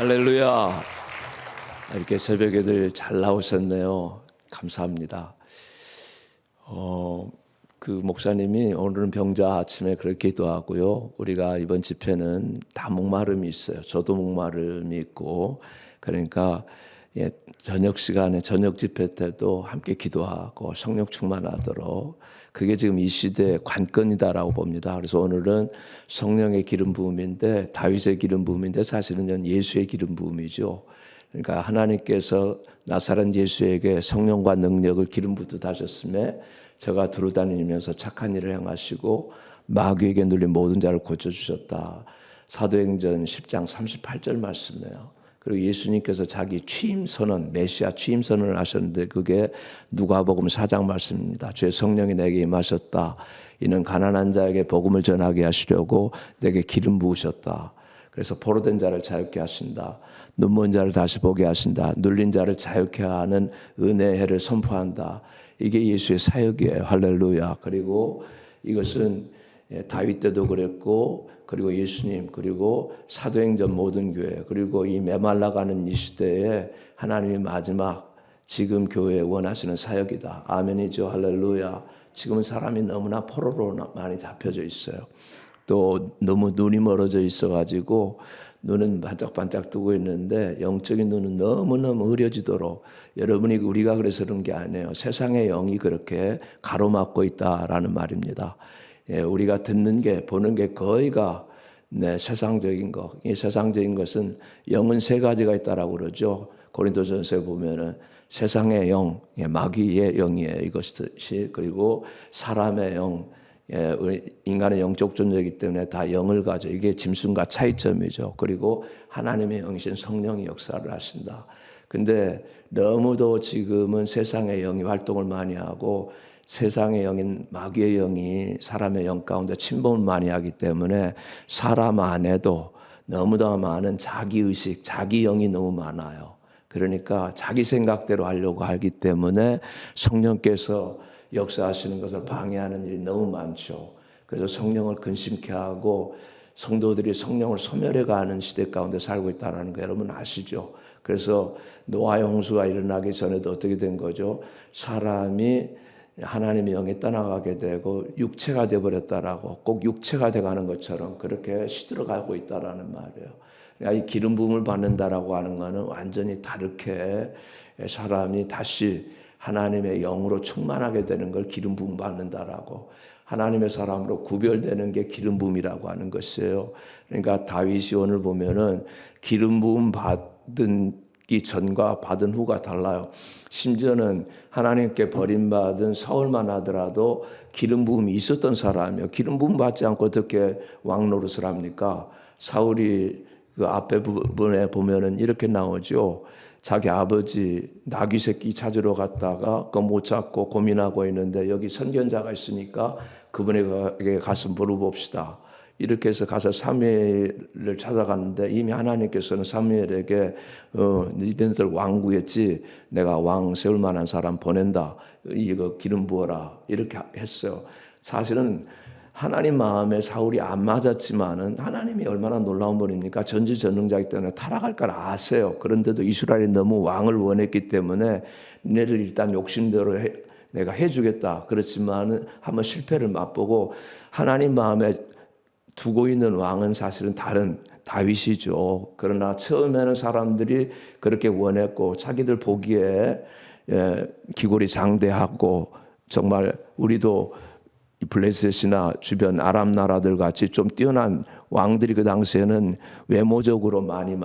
할렐루야. 이렇게 새벽에들 잘 나오셨네요. 감사합니다. 그 목사님이 오늘은 병자 아침에 그렇게 기도하고요. 우리가 이번 집회는 다 목마름이 있어요. 저도 목마름이 있고, 그러니까 저녁 시간에 저녁 집회 때도 함께 기도하고 성령 충만하도록, 그게 지금 이 시대의 관건이다라고 봅니다. 그래서 오늘은 성령의 기름 부음인데, 다윗의 기름 부음인데 사실은 예수의 기름 부음이죠. 그러니까 하나님께서 나사렛 예수에게 성령과 능력을 기름 붓듯 하셨음에 저가 두루다니면서 착한 일을 행하시고 마귀에게 눌린 모든 자를 고쳐주셨다. 사도행전 10장 38절 말씀이에요. 그리고 예수님께서 자기 취임 선언, 메시아 취임 선언을 하셨는데 그게 누가복음 4장 말씀입니다. 주의 성령이 내게 임하셨다. 이는 가난한 자에게 복음을 전하게 하시려고 내게 기름 부으셨다. 그래서 포로된 자를 자유케 하신다. 눈먼 자를 다시 보게 하신다. 눌린 자를 자유케 하는 은혜의 해를 선포한다. 이게 예수의 사역이에요. 할렐루야. 그리고 이것은 다윗 때도 그랬고, 그리고 예수님, 그리고 사도행전 모든 교회, 그리고 이 메말라가는 이 시대에 하나님의 마지막 지금 교회에 원하시는 사역이다. 아멘이죠. 할렐루야. 지금은 사람이 너무나 포로로 많이 잡혀져 있어요. 또 너무 눈이 멀어져 있어가지고 눈은 반짝반짝 뜨고 있는데 영적인 눈은 너무너무 흐려지도록, 여러분이 우리가 그래서 그런 게 아니에요. 세상의 영이 그렇게 가로막고 있다라는 말입니다. 우리가 듣는 게, 보는 게 거의가 세상적인 것. 이 세상적인 것은 영은 세 가지가 있다라고 그러죠. 고린도전서에 보면은 세상의 영, 마귀의 영이에요. 이것이. 그리고 사람의 영, 인간의 영적 존재이기 때문에 다 영을 가져. 이게 짐승과 차이점이죠. 그리고 하나님의 영이신 성령이 역사를 하신다. 근데 너무도 지금은 세상의 영이 활동을 많이 하고 세상의 영인 마귀의 영이 사람의 영 가운데 침범을 많이 하기 때문에 사람 안에도 너무나 많은 자기의식, 자기 영이 너무 많아요. 그러니까 자기 생각대로 하려고 하기 때문에 성령께서 역사하시는 것을 방해하는 일이 너무 많죠. 그래서 성령을 근심케 하고 성도들이 성령을 소멸해가는 시대 가운데 살고 있다는 거 여러분 아시죠? 그래서 노아의 홍수가 일어나기 전에도 어떻게 된 거죠? 사람이 하나님의 영에 떠나가게 되고 육체가 되어버렸다라고, 꼭 육체가 돼가는 것처럼 그렇게 시들어가고 있다라는 말이에요. 그러니까 이 기름 부음을 받는다라고 하는 것은 완전히 다르게 사람이 다시 하나님의 영으로 충만하게 되는 걸 기름 부음 받는다라고, 하나님의 사람으로 구별되는 게 기름 부음이라고 하는 것이에요. 그러니까 다윗이 오늘 보면은 기름 부음 받기 전과 받은 후가 달라요. 심지어는 하나님께 버림받은 사울만 하더라도 기름 부음이 있었던 사람이에요. 기름 부음 받지 않고 어떻게 왕 노릇을 합니까? 사울이 그 앞에 부분에 보면은 이렇게 나오죠. 자기 아버지 나귀 새끼 찾으러 갔다가 그거 못 찾고 고민하고 있는데 여기 선견자가 있으니까 그분에게 가서 물어봅시다. 이렇게 해서 가서 사무엘을 찾아갔는데 이미 하나님께서는 사무엘에게 너희들 왕 구했지, 내가 왕 세울 만한 사람 보낸다. 이거 기름 부어라. 이렇게 했어요. 사실은 하나님 마음에 사울이 안 맞았지만은 하나님이 얼마나 놀라운 분입니까? 전지전능자이기 때문에 타락할 걸 아세요. 그런데도 이스라엘이 너무 왕을 원했기 때문에 너를 일단 욕심대로 내가 해주겠다. 그렇지만은 한번 실패를 맛보고 하나님 마음에 두고 있는 왕은 사실은 다른 다윗이죠. 그러나 처음에는 사람들이 그렇게 원했고 자기들 보기에 기골이 장대하고 정말 우리도 블레셋이나 주변 아람 나라들 같이 좀 뛰어난 왕들이 그 당시에는 외모적으로 많이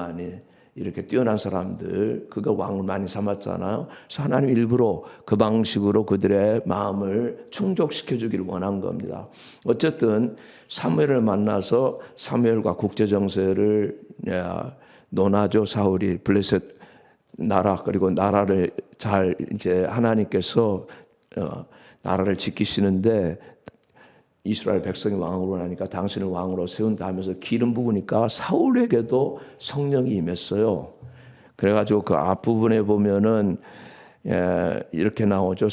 이렇게 뛰어난 사람들, 그거 왕을 많이 삼았잖아요. 그래서 하나님 일부러 그 방식으로 그들의 마음을 충족시켜 주기를 원한 겁니다. 어쨌든 사무엘을 만나서 사무엘과 국제정세를 논하죠. 사울이 블레셋 나라, 그리고 나라를 잘 이제 하나님께서 나라를 지키시는데 이스라엘 백성이 왕으로 나니까 당신을 왕으로 세운다 하면서 기름 부으니까 사울에게도 성령이 임했어요. 그래가지고 그 앞부분에 보면은 이렇게 나오죠.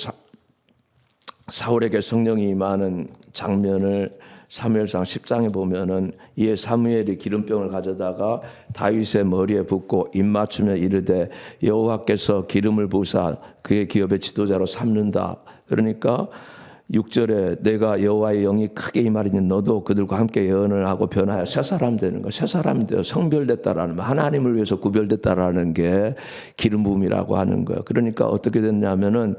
사울에게 성령이 임하는 장면을 사무엘상 10장에 보면은 이에 사무엘이 기름병을 가져다가 다윗의 머리에 붓고 입맞춤에 이르되 여호와께서 기름을 부으사 그의 기업의 지도자로 삼는다. 그러니까 6절에 내가 여호와의 영이 크게 임하리니 너도 그들과 함께 예언을 하고 변하여 새 사람 되는 거. 새 사람 되어 성별됐다라는 말, 하나님을 위해서 구별됐다라는 게 기름 부음이라고 하는 거예요. 그러니까 어떻게 됐냐면은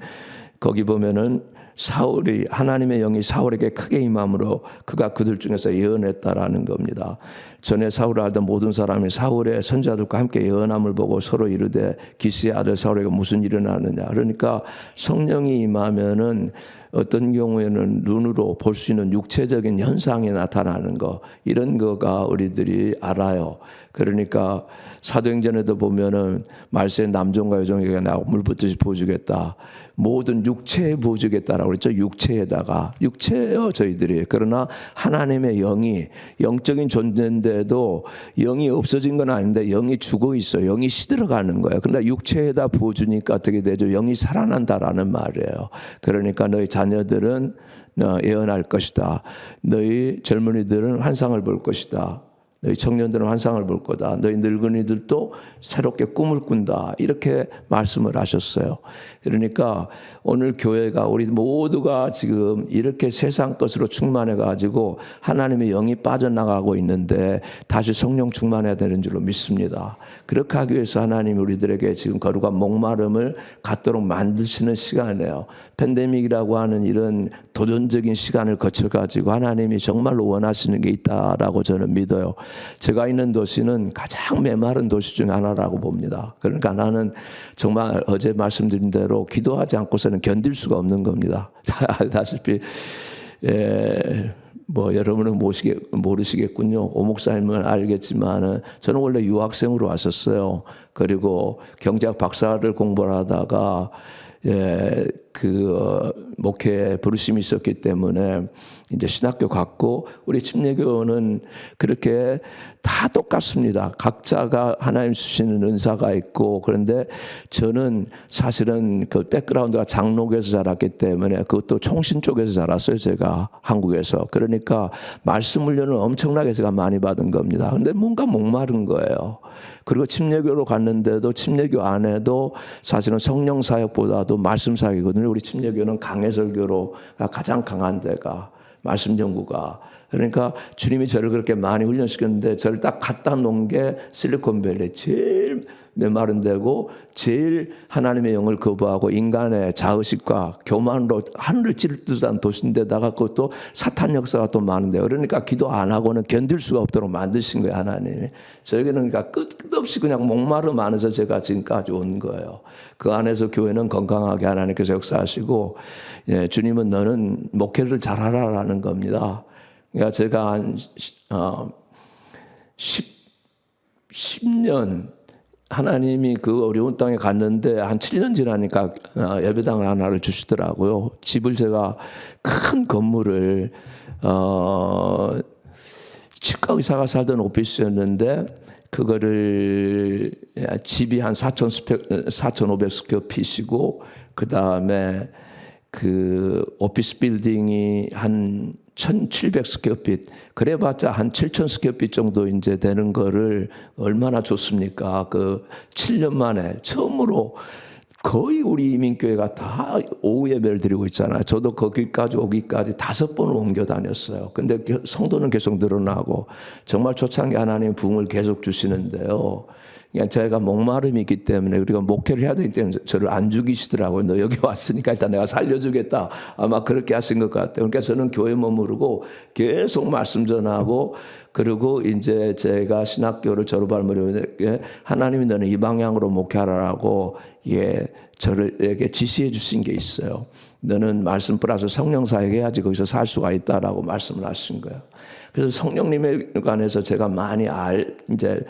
거기 보면은 사울이 하나님의 영이 사울에게 크게 임함으로 그가 그들 중에서 예언했다라는 겁니다. 전에 사울을 알던 모든 사람이 사울의 선자들과 함께 예언함을 보고 서로 이르되 기스의 아들 사울에게 무슨 일이 일어나느냐. 그러니까 성령이 임하면은 어떤 경우에는 눈으로 볼 수 있는 육체적인 현상이 나타나는 거, 이런 거가 우리들이 알아요. 그러니까 사도행전에도 보면은 말세 남종과 여종에게 나 물 붓듯이 부어주겠다. 모든 육체에 부어주겠다라고 그랬죠. 육체에다가. 육체예요, 저희들이. 그러나 하나님의 영이 영적인 존재인데도 영이 없어진 건 아닌데 영이 죽어 있어요. 영이 시들어가는 거예요. 그러나 육체에다 부어주니까 어떻게 되죠? 영이 살아난다라는 말이에요. 그러니까 너희 자녀들은 예언할 것이다. 너희 젊은이들은 환상을 볼 것이다. 너희 청년들은 환상을 볼 거다. 너희 늙은이들도 새롭게 꿈을 꾼다. 이렇게 말씀을 하셨어요. 그러니까 오늘 교회가 우리 모두가 지금 이렇게 세상 것으로 충만해 가지고 하나님의 영이 빠져나가고 있는데 다시 성령 충만해야 되는 줄로 믿습니다. 그렇게 하기 위해서 하나님이 우리들에게 지금 거룩한 목마름을 갖도록 만드시는 시간이에요. 팬데믹이라고 하는 이런 도전적인 시간을 거쳐가지고 하나님이 정말로 원하시는 게 있다라고 저는 믿어요. 제가 있는 도시는 가장 메마른 도시 중 하나라고 봅니다. 그러니까 나는 정말 어제 말씀드린 대로 기도하지 않고서는 견딜 수가 없는 겁니다. 알다시피 뭐 여러분은 모르시겠군요. 오 목사님은 알겠지만은 저는 원래 유학생으로 왔었어요. 그리고 경제학 박사를 공부를 하다가 목회에 부르심이 있었기 때문에 이제 신학교 갔고, 우리 침례교는 그렇게 다 똑같습니다. 각자가 하나님 주시는 은사가 있고, 그런데 저는 사실은 그 백그라운드가 장로교에서 자랐기 때문에 그것도 총신 쪽에서 자랐어요. 제가 한국에서. 그러니까 말씀 훈련을 엄청나게 제가 많이 받은 겁니다. 그런데 뭔가 목마른 거예요. 그리고 침례교로 갔는데도 침례교 안에도 사실은 성령 사역보다도 말씀 사역이거든요. 우리 침례교는 강해설교로가 가장 강한 데가 말씀 연구가. 그러니까 주님이 저를 그렇게 많이 훈련시켰는데 저를 딱 갖다 놓은 게 실리콘밸리, 제일 메마른 데고 제일 하나님의 영을 거부하고 인간의 자의식과 교만으로 하늘을 찌를 듯한 도시인데다가 그것도 사탄 역사가 또 많은데, 그러니까 기도 안 하고는 견딜 수가 없도록 만드신 거예요, 하나님이. 저에게는 그러니까 끝없이 그냥 목마름 안에서 제가 지금까지 온 거예요. 그 안에서 교회는 건강하게 하나님께서 역사하시고, 주님은 너는 목회를 잘하라라는 겁니다. 그러니까 제가 한 10년 하나님이 그 어려운 땅에 갔는데 한 7년 지나니까 예배당을 하나를 주시더라고요. 집을 제가 큰 건물을 치과 의사가 살던 오피스였는데 그거를 집이 한 4,500 스퀘어핏이고 그 다음에 그 오피스 빌딩이 한 1,700 스퀘어핏, 그래봤자 한 7,000 스퀘어핏 정도 이제 되는 거를 얼마나 좋습니까? 그 7년 만에 처음으로 거의 우리 이민교회가 다 오후 예배를 드리고 있잖아요. 저도 거기까지 오기까지 5번을 옮겨 다녔어요. 근데 성도는 계속 늘어나고 정말 초창기 하나님 부흥을 계속 주시는데요. 그냥 제가 목마름이 있기 때문에 우리가 목회를 해야 되기 때문에 저를 안 죽이시더라고요. 너 여기 왔으니까 일단 내가 살려주겠다. 아마 그렇게 하신 것 같아요. 그러니까 저는 교회 머무르고 계속 말씀 전하고, 그리고 이제 제가 신학교를 졸업할 무렵에 하나님이 너는 이 방향으로 목회하라고 저에게 지시해 주신 게 있어요. 너는 말씀 플러스 성령 사역해야지 거기서 살 수가 있다라고 말씀을 하신 거예요. 그래서 성령님에 관해서 제가 많이 이제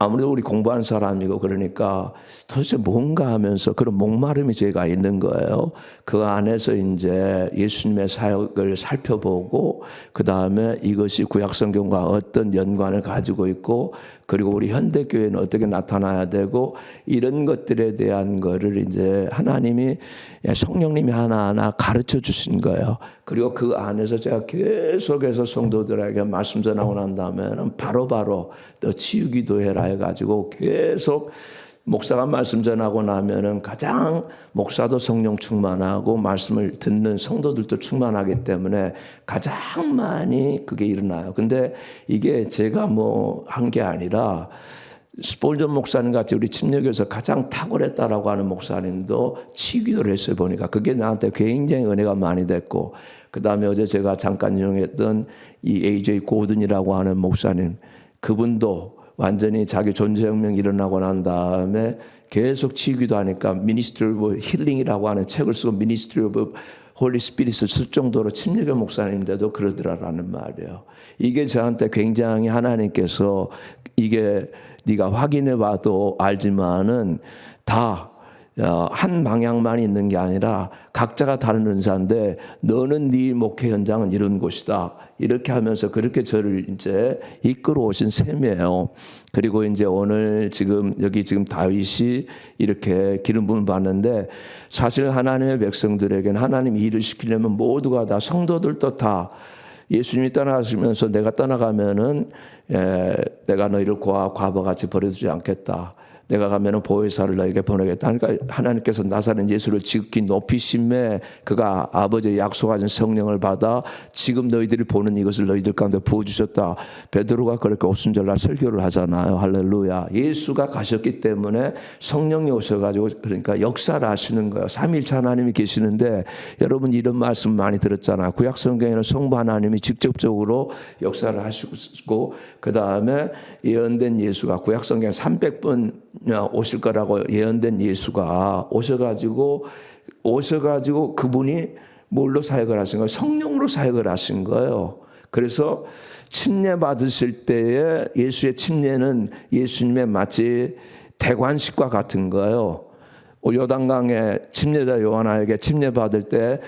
아무래도 우리 공부한 사람이고 그러니까 도대체 뭔가 하면서 그런 목마름이 제가 있는 거예요. 그 안에서 이제 예수님의 사역을 살펴보고 그 다음에 이것이 구약성경과 어떤 연관을 가지고 있고 그리고 우리 현대교회는 어떻게 나타나야 되고 이런 것들에 대한 거를 이제 하나님이 성령님이 하나하나 가르쳐 주신 거예요. 그리고 그 안에서 제가 계속해서 성도들에게 말씀 전하고 난 다음에는 바로바로 너 치유기도 해라 해가지고 계속 목사가 말씀 전하고 나면은 가장 목사도 성령 충만하고 말씀을 듣는 성도들도 충만하기 때문에 가장 많이 그게 일어나요. 근데 이게 제가 뭐 한 게 아니라 스폴전 목사님 같이 우리 침례교에서 가장 탁월했다라고 하는 목사님도 치유기도를 했어요. 보니까 그게 나한테 굉장히 은혜가 많이 됐고, 그 다음에 어제 제가 잠깐 인용했던 이 AJ 고든이라고 하는 목사님, 그분도 완전히 자기 존재혁명이 일어나고 난 다음에 계속 치유기도 하니까 미니스트리 오브 힐링이라고 하는 책을 쓰고 미니스트리 오브 홀리 스피릿을 쓸 정도로 침례교 목사님인데도 그러더라라는 말이에요. 이게 저한테 굉장히 하나님께서 이게 네가 확인해 봐도 알지만은 다 한 방향만 있는 게 아니라 각자가 다른 은사인데 너는 네 목회 현장은 이런 곳이다. 이렇게 하면서 그렇게 저를 이제 이끌어 오신 셈이에요. 그리고 이제 오늘 여기 다윗이 이렇게 기름 부음을 받는데 사실 하나님의 백성들에게는 하나님 일을 시키려면 모두가 다 성도들도 다 예수님이 떠나시면서 내가 떠나가면은 내가 너희를 과부같이 버려두지 않겠다. 내가 가면은 보혜사를 너에게 보내겠다. 그러니까 하나님께서 나사렛 예수를 지극히 높이심에 그가 아버지의 약속하신 성령을 받아 지금 너희들이 보는 이것을 너희들 가운데 부어주셨다. 베드로가 그렇게 오순절날 설교를 하잖아요. 할렐루야. 예수가 가셨기 때문에 성령이 오셔가지고 그러니까 역사를 하시는 거예요. 삼위일체 하나님이 계시는데 여러분 이런 말씀 많이 들었잖아요. 구약성경에는 성부 하나님이 직접적으로 역사를 하시고 그 다음에 예언된 예수가 구약성경 300번 오실 거라고 예언된 예수가 오셔가지고 그분이 뭘로 사역을 하신 거예요? 성령으로 사역을 하신 거예요. 그래서 침례 받으실 때에 예수의 침례는 예수님의 마치 대관식과 같은 거예요. 요단강에 침례자 요한에게 침례 받을 때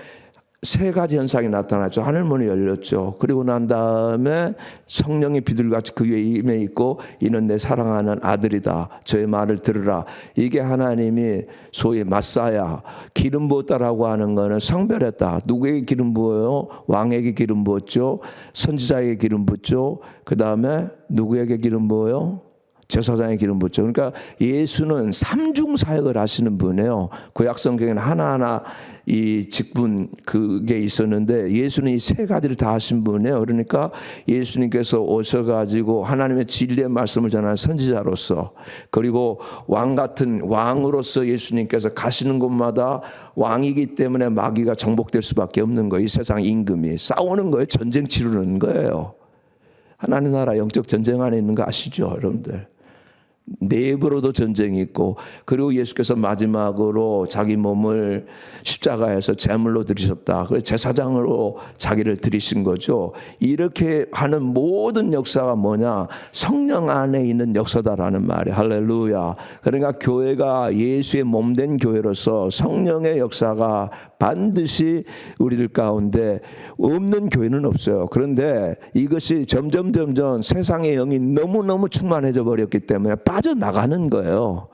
세 가지 현상이 나타났죠. 하늘문이 열렸죠. 그리고 난 다음에 성령이 비둘기같이 그 위에 임해 있고 이는 내 사랑하는 아들이다. 저의 말을 들으라. 이게 하나님이 소위 마사야 기름 부었다라고 하는 거는 성별했다. 누구에게 기름 부어요? 왕에게 기름 부었죠. 선지자에게 기름 부었죠. 그 다음에 누구에게 기름 부어요? 제사장의 기름 붓죠. 그러니까 예수는 삼중 사역을 하시는 분이에요. 구약성경에는 하나하나 이 직분 그게 있었는데 예수는 이 세 가지를 다 하신 분이에요. 그러니까 예수님께서 오셔가지고 하나님의 진리의 말씀을 전하는 선지자로서 그리고 왕 같은 왕으로서 예수님께서 가시는 곳마다 왕이기 때문에 마귀가 정복될 수밖에 없는 거예요. 이 세상 임금이 싸우는 거예요. 전쟁 치르는 거예요. 하나님 나라 영적 전쟁 안에 있는 거 아시죠, 여러분들? 내부로도 전쟁이 있고 그리고 예수께서 마지막으로 자기 몸을 십자가에서 제물로 드리셨다. 그래서 제사장으로 자기를 드리신 거죠. 이렇게 하는 모든 역사가 뭐냐? 성령 안에 있는 역사다라는 말이에요. 할렐루야. 그러니까 교회가 예수의 몸된 교회로서 성령의 역사가 반드시 우리들 가운데 없는 교회는 없어요. 그런데 이것이 점점 세상의 영이 너무너무 충만해져 버렸기 때문에 빠져나가는 거예요.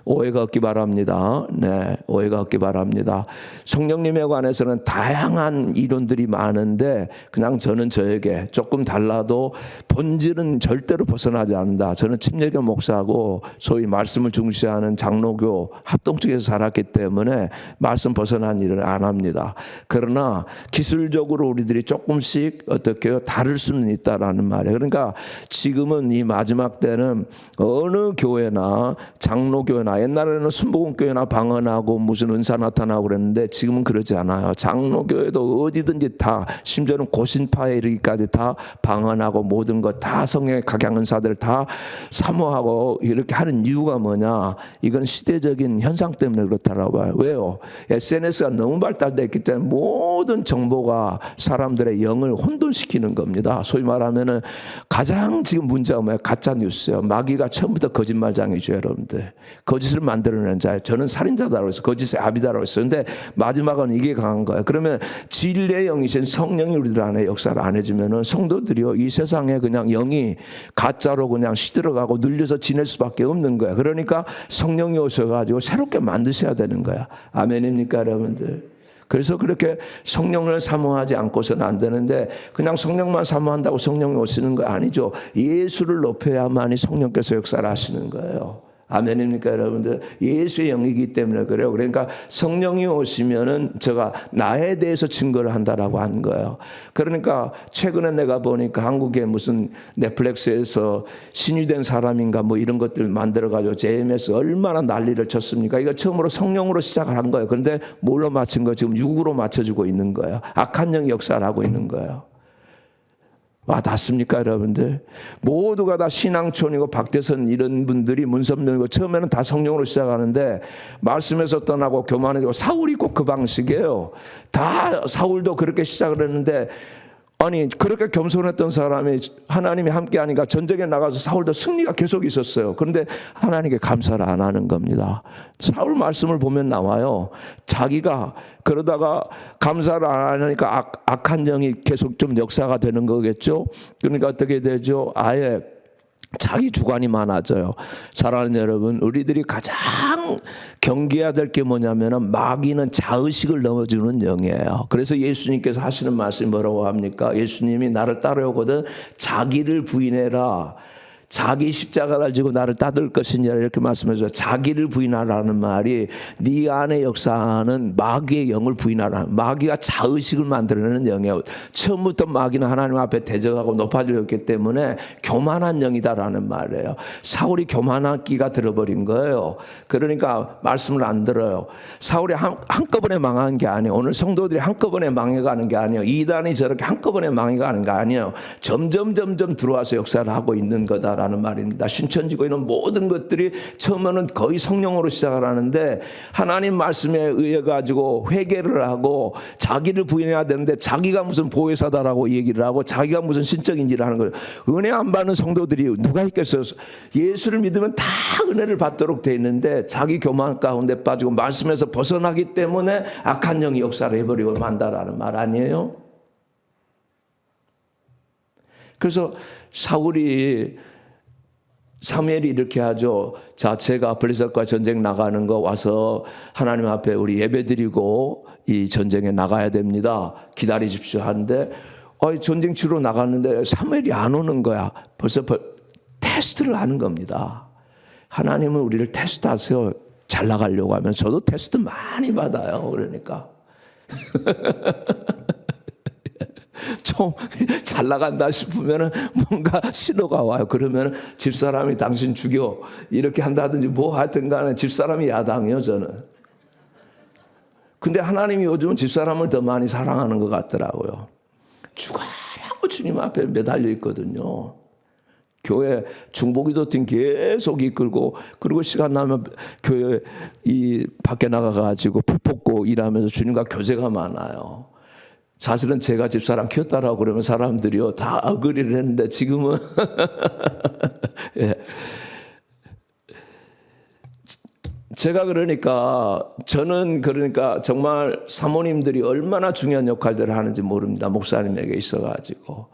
오해가 없기 바랍니다. 네, 오해가 없기 바랍니다. 성령님에 관해서는 다양한 이론들이 많은데 그냥 저는 저에게 조금 달라도 본질은 절대로 벗어나지 않는다. 저는 침례교 목사고 소위 말씀을 중시하는 장로교 합동 쪽에서 살았기 때문에 말씀 벗어난 일을 안 합니다. 그러나 기술적으로 우리들이 조금씩 어떻게 해요? 다를 수는 있다라는 말이에요. 그러니까 지금은 이 마지막 때는 어느 교회나 장로교회나 옛날에는 순복음교회나 방언하고 무슨 은사 나타나고 그랬는데 지금은 그러지 않아요. 장로교회도 어디든지 다 심지어는 고신파에 이르기까지 다 방언하고 모든 것 다 성령의 각양은사들 다 사모하고 이렇게 하는 이유가 뭐냐? 이건 시대적인 현상 때문에 그렇다라고 봐요. 왜요? SNS가 너무 발달됐기 때문에 모든 정보가 사람들의 영을 혼돈시키는 겁니다. 소위 말하면은 가장 지금 문제가 뭐예요? 가짜 뉴스예요. 마귀가 처음부터 거짓말장이죠, 여러분들. 거짓 거짓을 만들어내는 자예요. 저는 살인자다라고 했어요. 거짓의 아비다라고 했어요. 근데 마지막은 이게 강한 거예요. 그러면 진리의 영이신 성령이 우리들 안에 역사를 안 해주면은 성도들이요, 이 세상에 그냥 영이 가짜로 그냥 시들어가고 눌려서 지낼 수밖에 없는 거야. 그러니까 성령이 오셔가지고 새롭게 만드셔야 되는 거야. 아멘입니까, 여러분들? 그래서 그렇게 성령을 사모하지 않고서는 안 되는데, 그냥 성령만 사모한다고 성령이 오시는 거 아니죠. 예수를 높여야만이 성령께서 역사를 하시는 거예요. 아멘입니까, 여러분들? 예수의 영이기 때문에 그래요. 그러니까 성령이 오시면은 제가 나에 대해서 증거를 한다라고 한 거예요. 그러니까 최근에 내가 보니까 한국에 무슨 넷플릭스에서 신유된 사람인가 뭐 이런 것들 만들어가지고 JMS 얼마나 난리를 쳤습니까? 이거 처음으로 성령으로 시작을 한 거예요. 그런데 뭘로 맞춘 거예요? 지금 육으로 맞춰주고 있는 거예요. 악한 영이 역사를 하고 있는 거예요. 와, 닿습니까, 여러분들? 모두가 다 신앙촌이고 박대선 이런 분들이 문선명이고 처음에는 다 성령으로 시작하는데 말씀에서 떠나고 교만해지고, 사울이 꼭 그 방식이에요. 다 사울도 그렇게 시작을 했는데, 아니 그렇게 겸손했던 사람이 하나님이 함께하니까 전쟁에 나가서 사울도 승리가 계속 있었어요. 그런데 하나님께 감사를 안 하는 겁니다. 사울 말씀을 보면 나와요. 자기가 그러다가 감사를 안 하니까 악한 영이 계속 좀 역사가 되는 거겠죠. 그러니까 어떻게 되죠? 아예 자기 주관이 많아져요. 사랑하는 여러분, 우리들이 가장 경계해야 될 게 뭐냐면은 마귀는 자의식을 넣어주는 영이에요. 그래서 예수님께서 하시는 말씀이 뭐라고 합니까? 예수님이 나를 따라오거든 자기를 부인해라. 자기 십자가를 지고 나를 따를 것이냐 이렇게 말씀해서, 자기를 부인하라는 말이 네 안에 역사하는 마귀의 영을 부인하라는, 마귀가 자의식을 만들어내는 영이에요. 처음부터 마귀는 하나님 앞에 대적하고 높아졌기 때문에 교만한 영이다라는 말이에요. 사울이 교만한 끼가 들어버린 거예요. 그러니까 말씀을 안 들어요. 사울이 한꺼번에 망한 게 아니에요. 오늘 성도들이 한꺼번에 망해가는 게 아니에요. 이단이 저렇게 한꺼번에 망해가는 게 아니에요. 점점 들어와서 역사를 하고 있는 거다 라는 말입니다. 신천지고 이런 모든 것들이 처음에는 거의 성령으로 시작을 하는데, 하나님 말씀에 의해 가지고 회개를 하고 자기를 부인해야 되는데 자기가 무슨 보혜사다라고 얘기를 하고 자기가 무슨 신적인 일을 하는 거예요. 은혜 안 받는 성도들이 누가 있겠어요? 예수를 믿으면 다 은혜를 받도록 돼 있는데 자기 교만 가운데 빠지고 말씀에서 벗어나기 때문에 악한 영이 역사를 해버리고 만다라는 말 아니에요? 그래서 사무엘이 이렇게 하죠. 자, 제가 블레셋과 전쟁 나가는 거 와서 하나님 앞에 우리 예배드리고 이 전쟁에 나가야 됩니다. 기다리십시오 하는데, 전쟁 치러 나갔는데 사무엘이 안 오는 거야. 벌써 테스트를 하는 겁니다. 하나님은 우리를 테스트하세요. 잘 나가려고 하면. 저도 테스트 많이 받아요. 그러니까. 좀 잘 나간다 싶으면 뭔가 신호가 와요. 그러면 집사람이 당신 죽여 이렇게 한다든지 뭐 하여튼 간에 집사람이 야당이에요, 저는. 근데 하나님이 요즘은 집사람을 더 많이 사랑하는 것 같더라고요. 죽어라고 주님 앞에 매달려 있거든요. 교회 중보기도 팀 계속 이끌고, 그리고 시간 나면 교회 밖에 나가가지고 복 뽑고 일하면서 주님과 교제가 많아요. 사실은 제가 집사람 키웠다라고 그러면 사람들이요 다 어그리를 했는데 지금은 예. 제가 저는 정말 사모님들이 얼마나 중요한 역할들을 하는지 모릅니다. 목사님에게 있어가지고.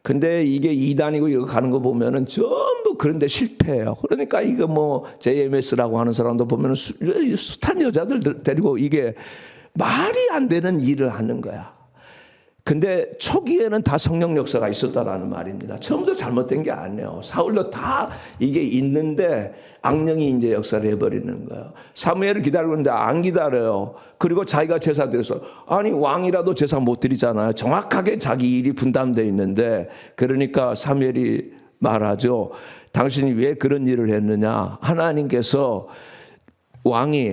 근데 이게 이단이고 이거 가는 거 보면은 전부 그런데 실패해요. 그러니까 이거 뭐 JMS라고 하는 사람도 보면은 숱한 여자들 데리고 이게 말이 안 되는 일을 하는 거야. 근데 초기에는 다 성령 역사가 있었다라는 말입니다. 처음부터 잘못된 게 아니에요. 사울도 다 이게 있는데 악령이 이제 역사를 해버리는 거예요. 사무엘을 기다리고 있는데 안 기다려요. 그리고 자기가 제사 드려서, 아니 왕이라도 제사 못 드리잖아요. 정확하게 자기 일이 분담되어 있는데, 그러니까 사무엘이 말하죠. 당신이 왜 그런 일을 했느냐. 하나님께서 왕이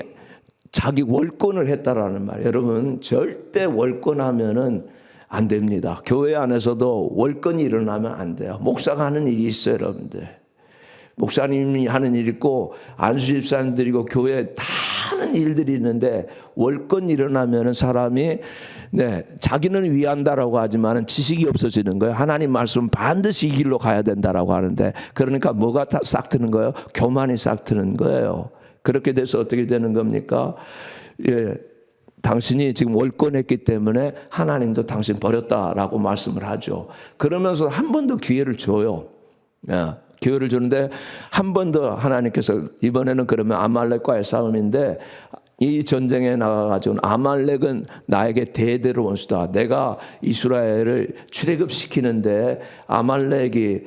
자기 월권을 했다라는 말이에요. 여러분, 절대 월권하면은 안 됩니다. 교회 안에서도 월권이 일어나면 안 돼요. 목사가 하는 일이 있어요, 여러분들. 목사님이 하는 일이 있고 안수 집사님들이고 교회에 다 하는 일들이 있는데, 월권이 일어나면은 사람이 자기는 위한다라고 하지만 지식이 없어지는 거예요. 하나님 말씀은 반드시 이 길로 가야 된다라고 하는데, 그러니까 뭐가 싹 트는 거예요? 교만이 싹 트는 거예요. 그렇게 돼서 어떻게 되는 겁니까? 예, 당신이 지금 월권했기 때문에 하나님도 당신 버렸다라고 말씀을 하죠. 그러면서 한 번 더 기회를 줘요. 예, 기회를 주는데 한 번 더 하나님께서 이번에는 그러면 아말렉과의 싸움인데 이 전쟁에 나가가지고 아말렉은 나에게 대대로 원수다. 내가 이스라엘을 출애굽시키는데 아말렉이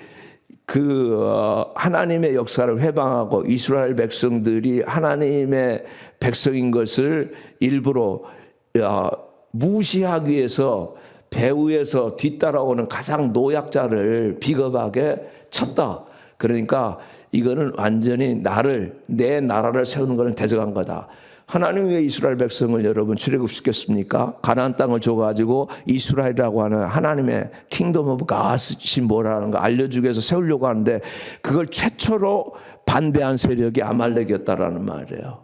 하나님의 역사를 회방하고 이스라엘 백성들이 하나님의 백성인 것을 일부러 무시하기 위해서 배후에서 뒤따라오는 가장 노약자를 비겁하게 쳤다. 그러니까 이거는 완전히 내 나라를 세우는 것을 대적한 거다. 하나님이 왜 이스라엘 백성을 여러분 출애굽시켰습니까? 가나안 땅을 줘가지고 이스라엘이라고 하는 하나님의 킹덤 오브 갓이 뭐라는 거 알려주기 위해서 세우려고 하는데 그걸 최초로 반대한 세력이 아말렉이었다라는 말이에요.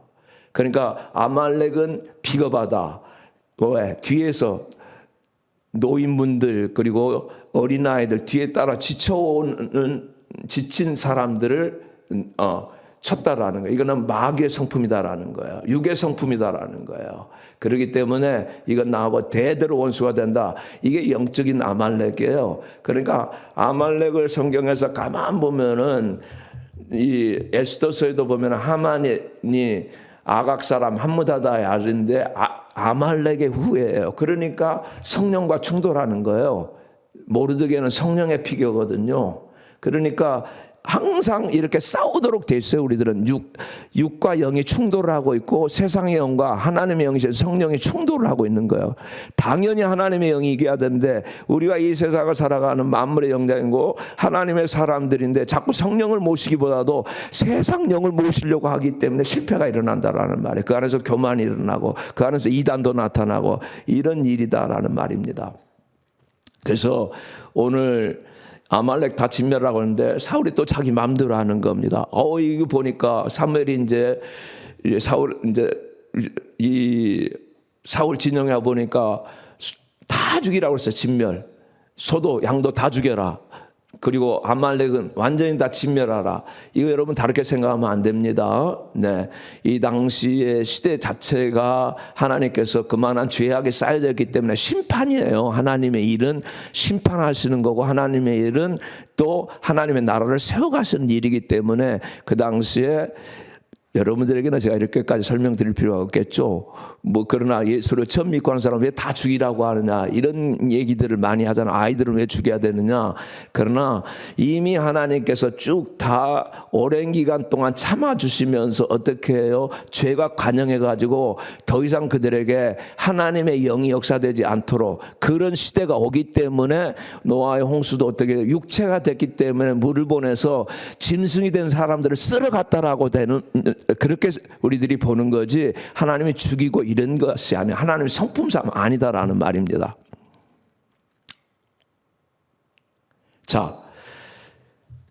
그러니까 아말렉은 비겁하다. 왜? 뒤에서 노인분들 그리고 어린아이들 뒤에 따라 지친 사람들을 쳤다라는 거예요. 이거는 마귀의 성품이다라는 거예요. 육의 성품이다라는 거예요. 그렇기 때문에 이건 나하고 대대로 원수가 된다. 이게 영적인 아말렉이에요. 그러니까 아말렉을 성경에서 가만 보면은 이 에스더서에도 보면 하만이 아각 사람 함므다다의 아들인데 아말렉의 후예예요. 그러니까 성령과 충돌하는 거예요. 모르드게는 성령의 피교거든요. 그러니까 항상 이렇게 싸우도록 돼 있어요. 우리들은 육과 영이 충돌을 하고 있고 세상의 영과 하나님의 영이 성령이 충돌을 하고 있는 거예요. 당연히 하나님의 영이 이겨야 되는데 우리가 이 세상을 살아가는 만물의 영장이고 하나님의 사람들인데 자꾸 성령을 모시기보다도 세상 영을 모시려고 하기 때문에 실패가 일어난다라는 말이에요. 그 안에서 교만이 일어나고 그 안에서 이단도 나타나고 이런 일이다라는 말입니다. 그래서 오늘 아말렉 다 진멸하고 하는데 사울이 또 자기 마음대로 하는 겁니다. 이거 보니까 사무엘이 이제 이 사울 진영에 보니까 다 죽이라고 했어요. 진멸. 소도 양도 다 죽여라. 그리고 아말렉은 완전히 다 진멸하라. 이거 여러분 다르게 생각하면 안 됩니다. 네, 이 당시의 시대 자체가 하나님께서 그만한 죄악이 쌓여져 있기 때문에 심판이에요. 하나님의 일은 심판하시는 거고 하나님의 일은 또 하나님의 나라를 세워가시는 일이기 때문에 그 당시에 여러분들에게는 제가 이렇게까지 설명드릴 필요가 없겠죠. 그러나 예수를 처음 믿고 하는 사람 왜 다 죽이라고 하느냐 이런 얘기들을 많이 하잖아. 아이들은 왜 죽여야 되느냐. 그러나 이미 하나님께서 쭉 다 오랜 기간 동안 참아주시면서 어떻게 해요? 죄가 관영해가지고 더 이상 그들에게 하나님의 영이 역사되지 않도록 그런 시대가 오기 때문에 노아의 홍수도 어떻게 해요? 육체가 됐기 때문에 물을 보내서 짐승이 된 사람들을 쓸어갔다라고 되는 그렇게 우리들이 보는 거지 하나님이 죽이고 이런 것이 아니라 하나님의 성품상 아니다라는 말입니다. 자,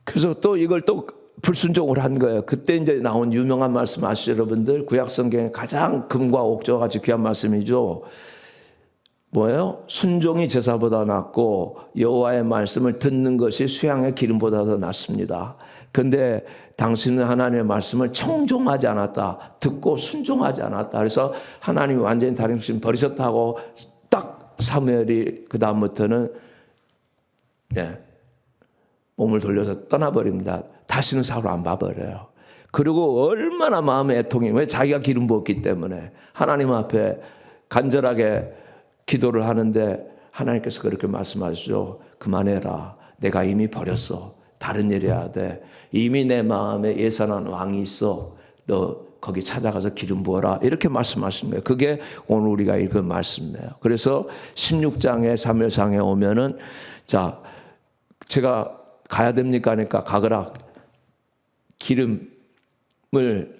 그래서 또 이걸 또 불순종을 한 거예요. 그때 이제 나온 유명한 말씀 아시죠, 여러분들? 구약 성경에 가장 금과 옥조와 같이 귀한 말씀이죠. 뭐예요? 순종이 제사보다 낫고 여호와의 말씀을 듣는 것이 수양의 기름보다 더 낫습니다. 그런데 당신은 하나님의 말씀을 청종하지 않았다. 듣고 순종하지 않았다. 그래서 하나님이 완전히 당신 버리셨다고 딱 사무엘이 그 다음부터는 몸을 돌려서 떠나버립니다. 다시는 사울 안 봐버려요. 그리고 얼마나 마음의 애통이 왜 자기가 기름 부었기 때문에 하나님 앞에 간절하게 기도를 하는데 하나님께서 그렇게 말씀하시죠. 그만해라. 내가 이미 버렸어. 다른 일 해야 돼. 이미 내 마음에 예산한 왕이 있어. 너 거기 찾아가서 기름 부어라. 이렇게 말씀하신 거예요. 그게 오늘 우리가 읽은 말씀이에요. 그래서 16장에 사무엘상에 오면은 자, 제가 가야 됩니까 하니까 가거라. 기름을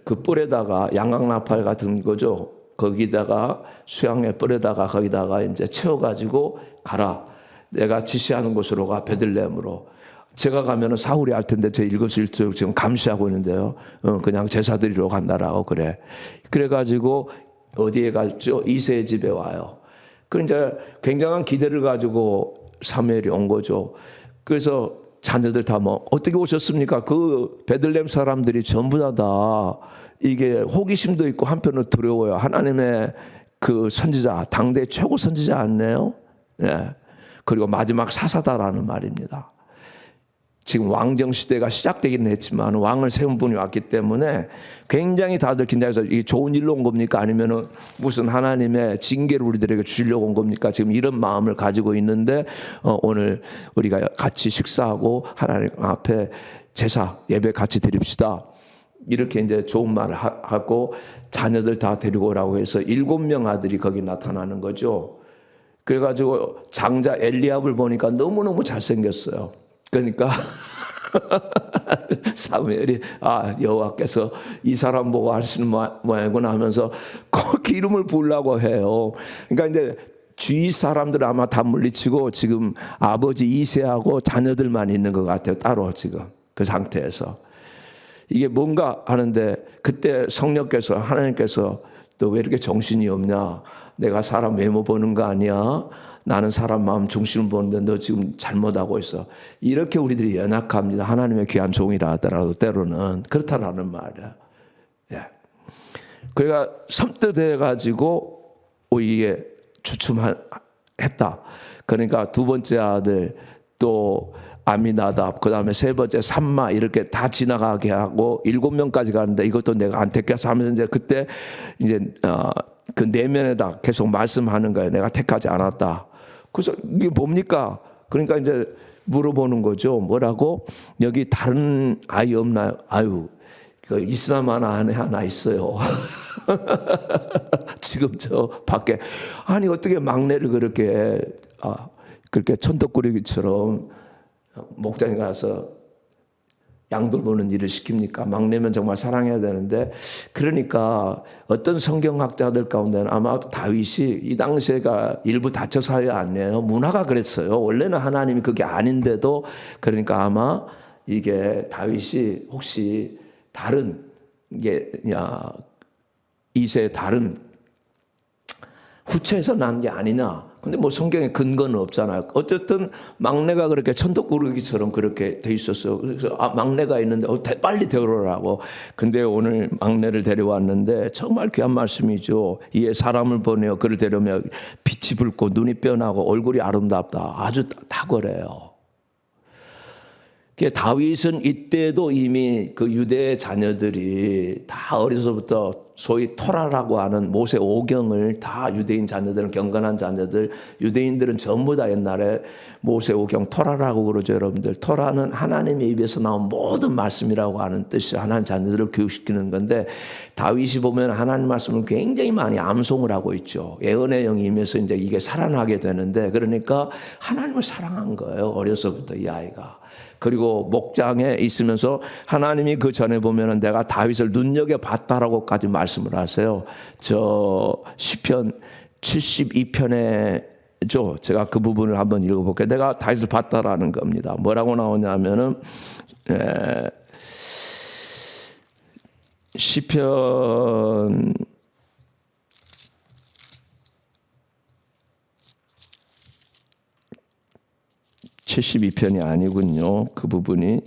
그 뿔에다가 양각나팔 같은 거죠. 거기다가 수양의 뿔에다가 거기다가 이제 채워가지고 가라. 내가 지시하는 곳으로 가. 베들레헴으로. 제가 가면은 사울이 알 텐데 저 일거수일투족 지금 감시하고 있는데요. 그냥 제사 드리러 간다라고 그래. 그래가지고 어디에 갔죠? 이새의 집에 와요. 그 이제 굉장한 기대를 가지고 사무엘이 온 거죠. 그래서 자녀들 다 어떻게 오셨습니까? 그 베들레헴 사람들이 전부 다 이게 호기심도 있고 한편으로 두려워요. 하나님의 그 선지자, 당대 최고 선지자 아니에요? 예. 그리고 마지막 사사다라는 말입니다. 지금 왕정 시대가 시작되기는 했지만 왕을 세운 분이 왔기 때문에 굉장히 다들 긴장해서 이게 좋은 일로 온 겁니까? 아니면은 무슨 하나님의 징계를 우리들에게 주려고 온 겁니까? 지금 이런 마음을 가지고 있는데 오늘 우리가 같이 식사하고 하나님 앞에 제사 예배 같이 드립시다. 이렇게 이제 좋은 말을 하고 자녀들 다 데리고 오라고 해서 7명 아들이 거기 나타나는 거죠. 그래가지고 장자 엘리압을 보니까 너무너무 잘생겼어요. 그러니까 사무엘이 여호와께서 이 사람 보고 하시는 모양이구나 하면서 꼭 기름을 부으려고 해요. 그러니까 이제 주위 사람들 아마 다 물리치고 지금 아버지 이세하고 자녀들만 있는 것 같아요. 따로 지금 그 상태에서 이게 뭔가 하는데 그때 성령께서 하나님께서 너 왜 이렇게 정신이 없냐? 내가 사람 외모 보는 거 아니야? 나는 사람 마음 중심을 보는데 너 지금 잘못하고 있어. 이렇게 우리들이 연약합니다. 하나님의 귀한 종이라 하더라도 때로는 그렇다라는 말이야. 예. 그러니까 섬뜩해가지고 이게 주춤했다. 그러니까 두 번째 아들 또 아미나답, 그 다음에 세 번째 삼마 이렇게 다 지나가게 하고 7명까지 가는데 이것도 내가 안 택해서 하면서 이제 그때 이제 그 내면에다 계속 말씀하는 거예요. 내가 택하지 않았다. 그래서 이게 뭡니까? 그러니까 이제 물어보는 거죠. 뭐라고? 여기 다른 아이 없나요? 아유, 그 이슬람 안에 하나 있어요. 지금 저 밖에 아니 어떻게 막내를 그렇게 천덕꾸러기처럼 목장에 가서 양 돌보는 일을 시킵니까? 막내면 정말 사랑해야 되는데 그러니까 어떤 성경학자들 가운데는 아마 다윗이 이 당시에가 일부 다처 사회 아니에요. 문화가 그랬어요. 원래는 하나님이 그게 아닌데도 그러니까 아마 이게 다윗이 혹시 다른 이게 이세의 다른 후처에서 난 게 아니냐. 근데 뭐 성경에 근거는 없잖아요. 어쨌든 막내가 그렇게 천덕꾸러기처럼 그렇게 돼 있었어요. 그래서 막내가 있는데 빨리 데려오라고. 근데 오늘 막내를 데려왔는데 정말 귀한 말씀이죠. 이에 사람을 보내어 그를 데려오면 빛이 붉고 눈이 뼈나고 얼굴이 아름답다. 아주 탁월해요. 다윗은 이때도 이미 그 유대 자녀들이 다 어려서부터 소위 토라라고 하는 모세 오경을 다 유대인 자녀들은 경건한 자녀들, 유대인들은 전부 다 옛날에 모세 오경 토라라고 그러죠. 여러분들 토라는 하나님의 입에서 나온 모든 말씀이라고 하는 뜻이 하나님 자녀들을 교육시키는 건데 다윗이 보면 하나님 말씀을 굉장히 많이 암송을 하고 있죠. 예언의 영이 임해서 이제 이게 살아나게 되는데 그러니까 하나님을 사랑한 거예요. 어려서부터 이 아이가. 그리고 목장에 있으면서 하나님이 그 전에 보면은 내가 다윗을 눈여겨봤다라고까지 말씀을 하세요. 저 시편 72편에죠. 제가 그 부분을 한번 읽어볼게요. 내가 다윗을 봤다라는 겁니다. 뭐라고 나오냐면은 시편 72편이 아니군요. 그 부분이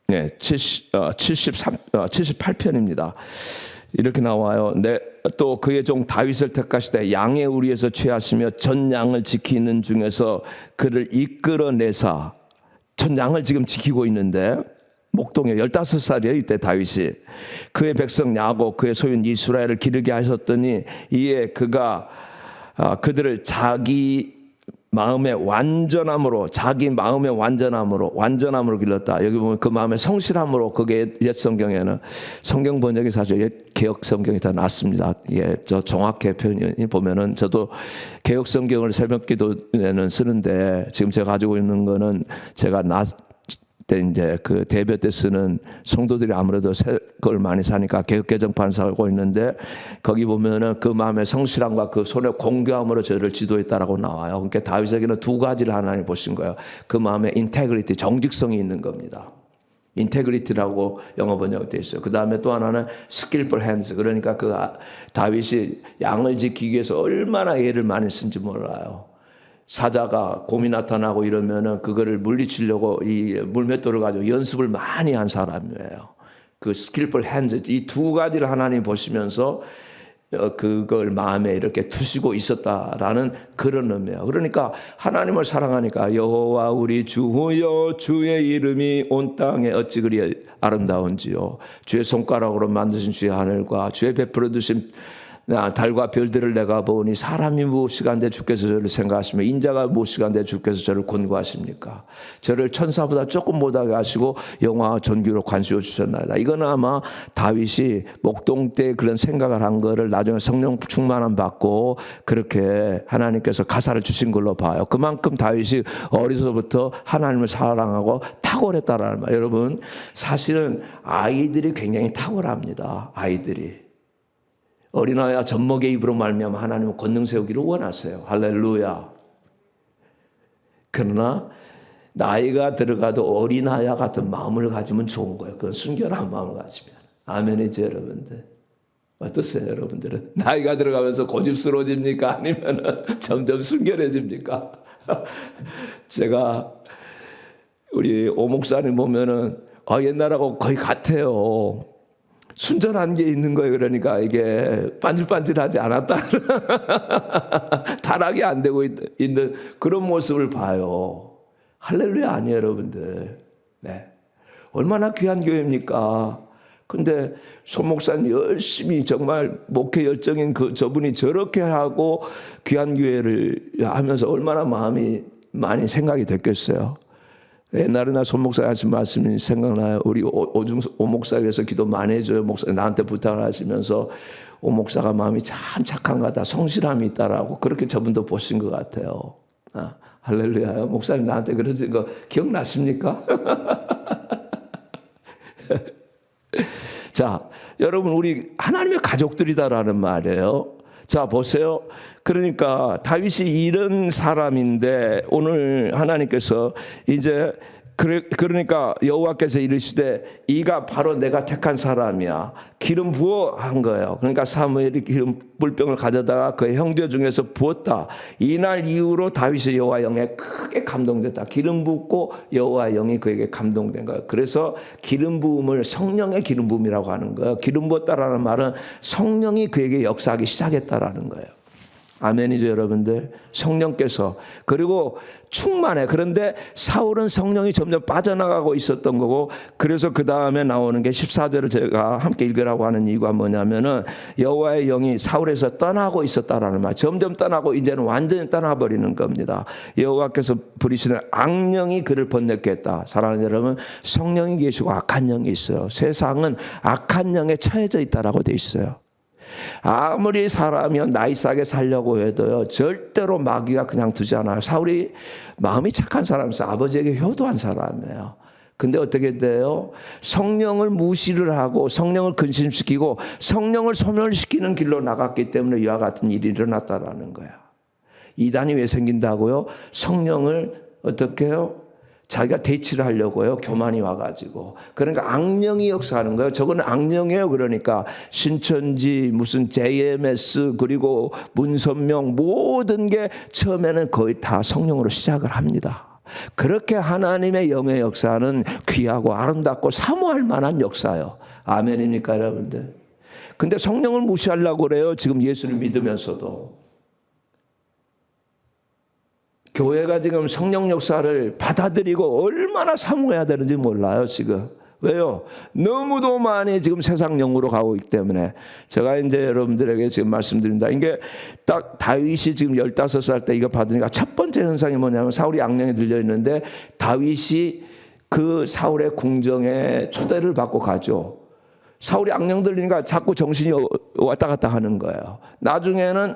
78편입니다. 이렇게 나와요. 또 그의 종 다윗을 택하시되 양의 우리에서 취하시며 전 양을 지키는 중에서 그를 이끌어내사 전 양을 지금 지키고 있는데 목동에 15살이에요. 이때 다윗이 그의 백성 야곱 그의 소유인 이스라엘을 기르게 하셨더니 이에 그가 그들을 자기 마음의 완전함으로 길렀다. 여기 보면 그 마음의 성실함으로 그게 옛 성경에는 성경 번역이 사실 옛 개혁 성경이 더 낫습니다. 예, 저 정확히 표현이 보면은 저도 개혁 성경을 새벽기도에는 쓰는데 지금 제가 가지고 있는 거는 제가 때 이제 그 대배 때 쓰는 성도들이 아무래도 새 걸 많이 사니까 개혁 개정판 살고 있는데 거기 보면은 그 마음의 성실함과 그 손의 공교함으로 저를 지도했다라고 나와요. 그러니까 다윗에게는 두 가지를 하나님 보신 거예요. 그 마음의 인테그리티, 정직성이 있는 겁니다. 인테그리티라고 영어 번역이 되어 있어요. 그 다음에 또 하나는 skillful hands. 그러니까 다윗이 양을 지키기 위해서 얼마나 애를 많이 쓴지 몰라요. 사자가 곰이 나타나고 이러면은 그거를 물리치려고 이 물맷돌을 가지고 연습을 많이 한 사람이에요. 그 스킬풀 핸즈, 이 두 가지를 하나님 보시면서 그걸 마음에 이렇게 두시고 있었다라는 그런 의미예요. 그러니까 하나님을 사랑하니까 여호와 우리 주여 주의 이름이 온 땅에 어찌 그리 아름다운지요. 주의 손가락으로 만드신 주의 하늘과 주의 베풀어 주신 달과 별들을 내가 보니 사람이 무엇이간데 주께서 저를 생각하시며 인자가 무엇이간데 주께서 저를 권고하십니까? 저를 천사보다 조금 못하게 하시고 영화와 존귀로 관시워 주셨나이다. 이건 아마 다윗이 목동 때 그런 생각을 한 거를 나중에 성령 충만함 받고 그렇게 하나님께서 가사를 주신 걸로 봐요. 그만큼 다윗이 어려서부터 하나님을 사랑하고 탁월했다라는 말. 여러분, 사실은 아이들이 굉장히 탁월합니다. 아이들이. 어린아이와 젖먹의 입으로 말미암아 하나님은 권능 세우기를 원하세요. 할렐루야. 그러나 나이가 들어가도 어린아이와 같은 마음을 가지면 좋은 거예요. 그건 순결한 마음을 가지면. 아멘이죠, 여러분들. 어떠세요, 여러분들은? 나이가 들어가면서 고집스러워집니까? 아니면 점점 순결해집니까? 제가 우리 오 목사님 보면은 옛날하고 거의 같아요. 순전한 게 있는 거예요. 그러니까 이게 반질반질하지 않았다. 타락이 안 되고 있는 그런 모습을 봐요. 할렐루야 아니에요, 여러분들. 네. 얼마나 귀한 교회입니까? 근데 소 목사님 열심히 정말 목회 열정인 저분이 저렇게 하고 귀한 교회를 하면서 얼마나 마음이 많이 생각이 됐겠어요. 옛날에 나 손 목사 하신 말씀이 생각나요. 우리 오 목사에 대해서 기도 많이 해줘요. 목사 나한테 부탁을 하시면서 오 목사가 마음이 참 착한가 다 성실함이 있다라고 그렇게 저분도 보신 것 같아요. 할렐루야. 목사님 나한테 그러신 거 기억나십니까? 자, 여러분 우리 하나님의 가족들이다라는 말이에요. 자, 보세요. 그러니까 다윗이 이런 사람인데 오늘 하나님께서 이제 그러니까 여호와께서 이르시되 이가 바로 내가 택한 사람이야. 기름 부어 한 거예요. 그러니까 사무엘이 기름 물병을 가져다가 그의 형제 중에서 부었다. 이날 이후로 다윗이 여호와 영에 크게 감동됐다. 기름 붓고 여호와 영이 그에게 감동된 거예요. 그래서 기름 부음을 성령의 기름 부음이라고 하는 거예요. 기름 부었다라는 말은 성령이 그에게 역사하기 시작했다라는 거예요. 아멘이죠, 여러분들. 성령께서. 그리고 충만해. 그런데 사울은 성령이 점점 빠져나가고 있었던 거고, 그래서 그 다음에 나오는 게 14절을 제가 함께 읽으라고 하는 이유가 뭐냐면은 여호와의 영이 사울에서 떠나고 있었다라는 말. 점점 떠나고 이제는 완전히 떠나버리는 겁니다. 여호와께서 부리시는 악령이 그를 번뇌케 했다. 사랑하는 여러분, 성령이 계시고 악한 영이 있어요. 세상은 악한 영에 처해져 있다라고 돼 있어요. 아무리 사람이 나이스하게 살려고 해도요, 절대로 마귀가 그냥 두지 않아요. 사울이 마음이 착한 사람이어서 아버지에게 효도한 사람이에요. 근데 어떻게 돼요? 성령을 무시를 하고 성령을 근심시키고 성령을 소멸시키는 길로 나갔기 때문에 이와 같은 일이 일어났다라는 거야. 이단이 왜 생긴다고요? 성령을 어떻게 해요? 자기가 대치를 하려고요. 교만이 와가지고. 그러니까 악령이 역사하는 거예요. 저거는 악령이에요. 그러니까 신천지 무슨 JMS 그리고 문선명 모든 게 처음에는 거의 다 성령으로 시작을 합니다. 그렇게 하나님의 영의 역사는 귀하고 아름답고 사모할 만한 역사예요. 아멘입니까, 여러분들? 근데 성령을 무시하려고 그래요. 지금 예수를 믿으면서도. 교회가 지금 성령 역사를 받아들이고 얼마나 사모해야 되는지 몰라요, 지금. 왜요? 너무도 많이 지금 세상 영으로 가고 있기 때문에. 제가 이제 여러분들에게 지금 말씀드린다. 이게 딱 다윗이 지금 15살 때 이거 받으니까 첫 번째 현상이 뭐냐면 사울이 악령이 들려있는데 다윗이 그 사울의 궁정에 초대를 받고 가죠. 사울이 악령 들리니까 자꾸 정신이 왔다 갔다 하는 거예요. 나중에는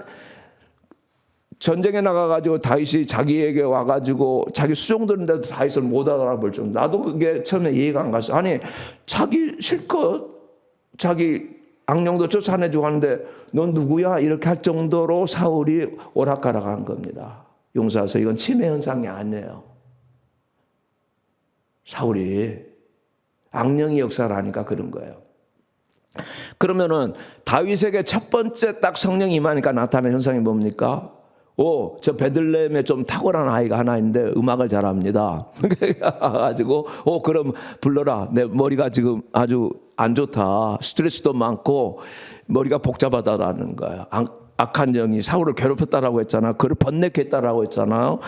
전쟁에 나가가지고 다윗이 자기에게 와가지고 자기 수종들인데도 다윗을 못 알아볼 정도. 나도 그게 처음에 이해가 안 갔어. 아니, 자기 실컷 자기 악령도 쫓아내주고 하는데 넌 누구야? 이렇게 할 정도로 사울이 오락가락 한 겁니다. 용서하세요. 이건 치매 현상이 아니에요. 사울이 악령이 역사를 하니까 그런 거예요. 그러면은 다윗에게 첫 번째 딱 성령이 임하니까 나타나는 현상이 뭡니까? 저 베들레헴에 좀 탁월한 아이가 하나 있는데 음악을 잘합니다. 그래가지고 그럼 불러라. 내 머리가 지금 아주 안 좋다. 스트레스도 많고 머리가 복잡하다라는 거야. 악한 영이 사울을 괴롭혔다라고 했잖아. 그를 번뇌했다라고 했잖아요.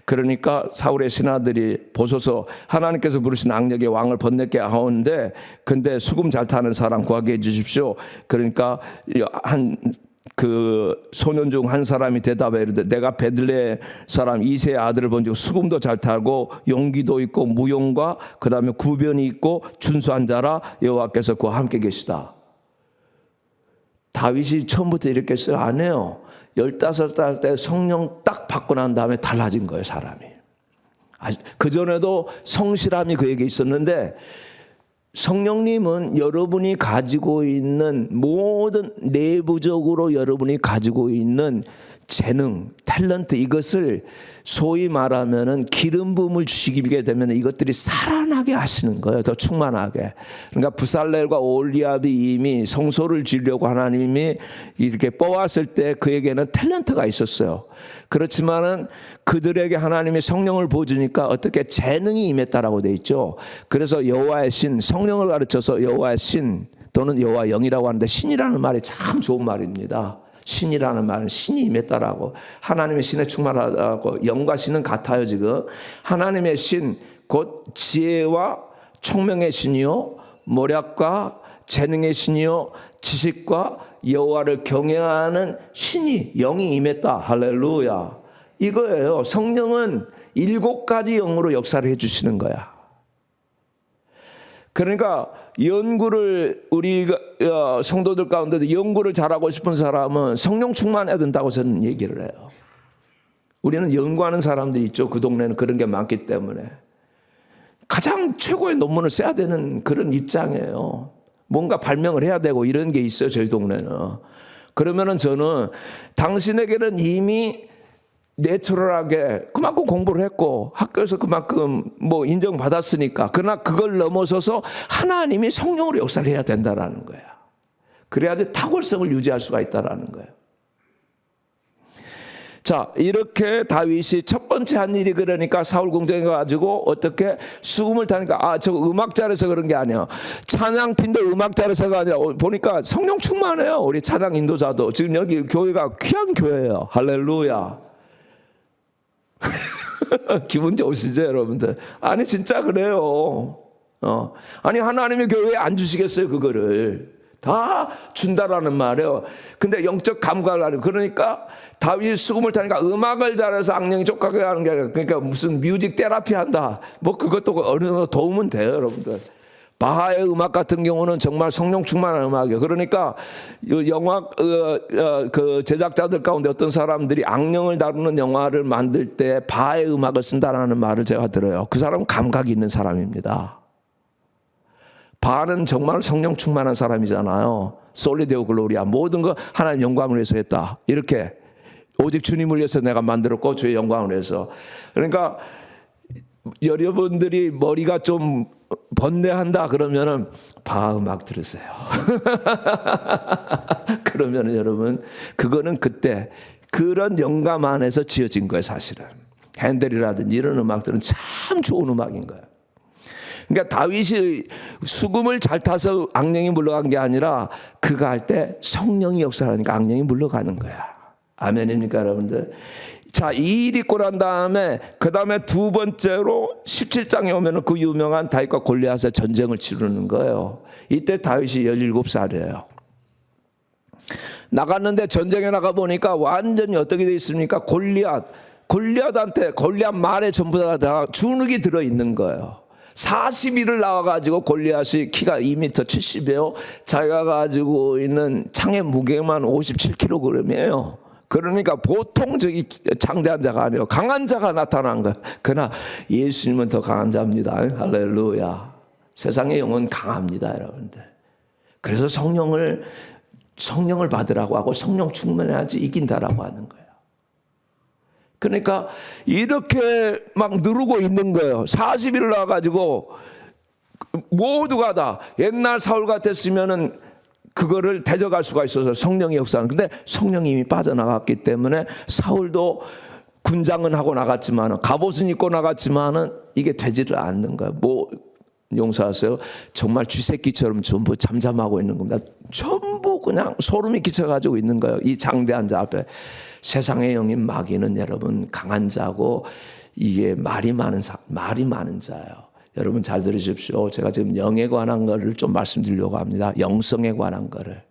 그러니까 사울의 신하들이 보소서 하나님께서 부르신 악력의 왕을 번뇌케 하오는데 근데 수금 잘 타는 사람 구하게 해 주십시오. 그러니까 그 소년 중 한 사람이 대답해 이르되 내가 베들레 사람 이세의 아들을 본즉 수금도 잘 타고 용기도 있고 무용과 그 다음에 구변이 있고 준수한 자라 여호와께서 그와 함께 계시다. 다윗이 처음부터 이렇게 했어요? 안 해요. 15살 때 성령 딱 받고 난 다음에 달라진 거예요, 사람이. 그전에도 성실함이 그에게 있었는데 성령님은 여러분이 가지고 있는 모든 내부적으로 여러분이 가지고 있는 재능, 탤런트 이것을 소위 말하면은 기름 부음을 주시게 되면 이것들이 살아나게 하시는 거예요. 더 충만하게. 그러니까 부살렐과 올리압이 이미 성소를 지으려고 하나님이 이렇게 뽑았을 때 그에게는 탤런트가 있었어요. 그렇지만은 그들에게 하나님이 성령을 부어주니까 어떻게 재능이 임했다라고 돼 있죠. 그래서 여호와의 신, 성령을 가르쳐서 여호와의 신 또는 여호와 영이라고 하는데 신이라는 말이 참 좋은 말입니다. 신이라는 말은 신이 임했다라고 하나님의 신에 충만하다고 영과 신은 같아요 지금. 하나님의 신 곧 지혜와 총명의 신이요 모략과 재능의 신이요 지식과 여호와를 경외하는 신이 영이 임했다. 할렐루야. 이거예요. 성령은 7가지 영으로 역사를 해주시는 거야. 그러니까 연구를 우리 성도들 가운데도 연구를 잘하고 싶은 사람은 성령 충만해야 된다고 저는 얘기를 해요. 우리는 연구하는 사람들이 있죠. 그 동네는 그런 게 많기 때문에 가장 최고의 논문을 써야 되는 그런 입장이에요. 뭔가 발명을 해야 되고 이런 게 있어요. 저희 동네는. 그러면은 저는 당신에게는 이미 내추럴하게 그만큼 공부를 했고 학교에서 그만큼 뭐 인정받았으니까 그러나 그걸 넘어서서 하나님이 성령으로 역사를 해야 된다라는 거야. 그래야지 탁월성을 유지할 수가 있다라는 거예요. 자, 이렇게 다윗이 첫 번째 한 일이 그러니까 사울 궁정에 가지고 어떻게 수금을 타니까 저거 음악 잘해서 그런 게 아니야. 찬양팀도 음악 잘해서가 아니라 보니까 성령 충만해요. 우리 찬양 인도자도 지금 여기 교회가 귀한 교회예요. 할렐루야. 기분 좋으시죠 여러분들? 아니 진짜 그래요. 아니 하나님의 교회에 안 주시겠어요 그거를. 다 준다라는 말이에요. 근데 영적 감각을 하는 그러니까 다윗이 수금을 타니까 음악을 잘해서 악령이 쫓아가게 하는 게 아니라 그러니까 무슨 뮤직 테라피 한다. 뭐 그것도 어느 정도 도움은 돼요 여러분들. 바하의 음악 같은 경우는 정말 성령 충만한 음악이에요. 그러니까 영화 그 제작자들 가운데 어떤 사람들이 악령을 다루는 영화를 만들 때 바하의 음악을 쓴다라는 말을 제가 들어요. 그 사람은 감각이 있는 사람입니다. 바하는 정말 성령 충만한 사람이잖아요. 솔리데오 글로리아 모든 거 하나님 영광을 위해서 했다. 이렇게 오직 주님을 위해서 내가 만들었고 주의 영광을 위해서. 그러니까 여러분들이 머리가 좀 번뇌한다 그러면은 바하 음악 들으세요. 그러면은 여러분 그거는 그때 그런 영감 안에서 지어진 거예요 사실은. 핸델이라든지 이런 음악들은 참 좋은 음악인 거예요. 그러니까 다윗이 수금을 잘 타서 악령이 물러간 게 아니라 그가 할 때 성령이 역사하니까 악령이 물러가는 거야. 아멘입니까 여러분들? 자, 이 일이 있고 난 다음에 그 다음에 두 번째로 17장에 오면 그 유명한 다윗과 골리앗의 전쟁을 치르는 거예요. 이때 다윗이 17살이에요. 나갔는데 전쟁에 나가보니까 완전히 어떻게 되어 있습니까? 골리앗한테 골리앗 말에 전부 다 주눅이 들어있는 거예요. 40일을 나와가지고 골리앗이 키가 2m 70이에요. 자기가 가지고 있는 창의 무게만 57kg이에요. 그러니까 보통 저기 장대한 자가 아니에요. 강한 자가 나타난 거예요. 그러나 예수님은 더 강한 자입니다. 할렐루야. 세상의 영은 강합니다, 여러분들. 그래서 성령을 받으라고 하고 성령 충만해야지 이긴다라고 하는 거예요. 그러니까 이렇게 막 누르고 있는 거예요. 40일을 나와가지고 모두가 다 옛날 사울 같았으면은 그거를 대적할 수가 있어서 성령의 역사는. 근데 성령이 이미 빠져나갔기 때문에 사울도 군장은 하고 나갔지만, 갑옷은 입고 나갔지만은 이게 되지를 않는 거예요. 뭐 용서하세요. 정말 쥐새끼처럼 전부 잠잠하고 있는 겁니다. 전부 그냥 소름이 끼쳐가지고 있는 거예요. 이 장대한 자 앞에. 세상의 영인 마귀는 여러분 강한 자고, 이게 말이 많은 자예요. 여러분 잘 들으십시오. 제가 지금 영에 관한 거를 좀 말씀드리려고 합니다. 영성에 관한 거를.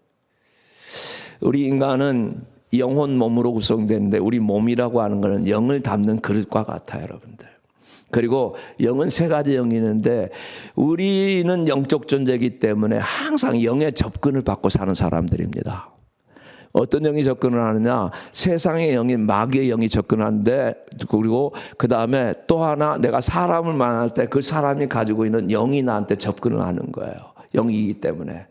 우리 인간은 영혼 몸으로 구성되는데, 우리 몸이라고 하는 거는 영을 담는 그릇과 같아요, 여러분들. 그리고 영은 세 가지 영이 있는데, 우리는 영적 존재이기 때문에 항상 영의 접근을 받고 사는 사람들입니다. 어떤 영이 접근을 하느냐? 세상의 영인 마귀의 영이 접근하는데, 그리고 그 다음에 또 하나, 내가 사람을 만날 때 그 사람이 가지고 있는 영이 나한테 접근을 하는 거예요. 영이기 때문에.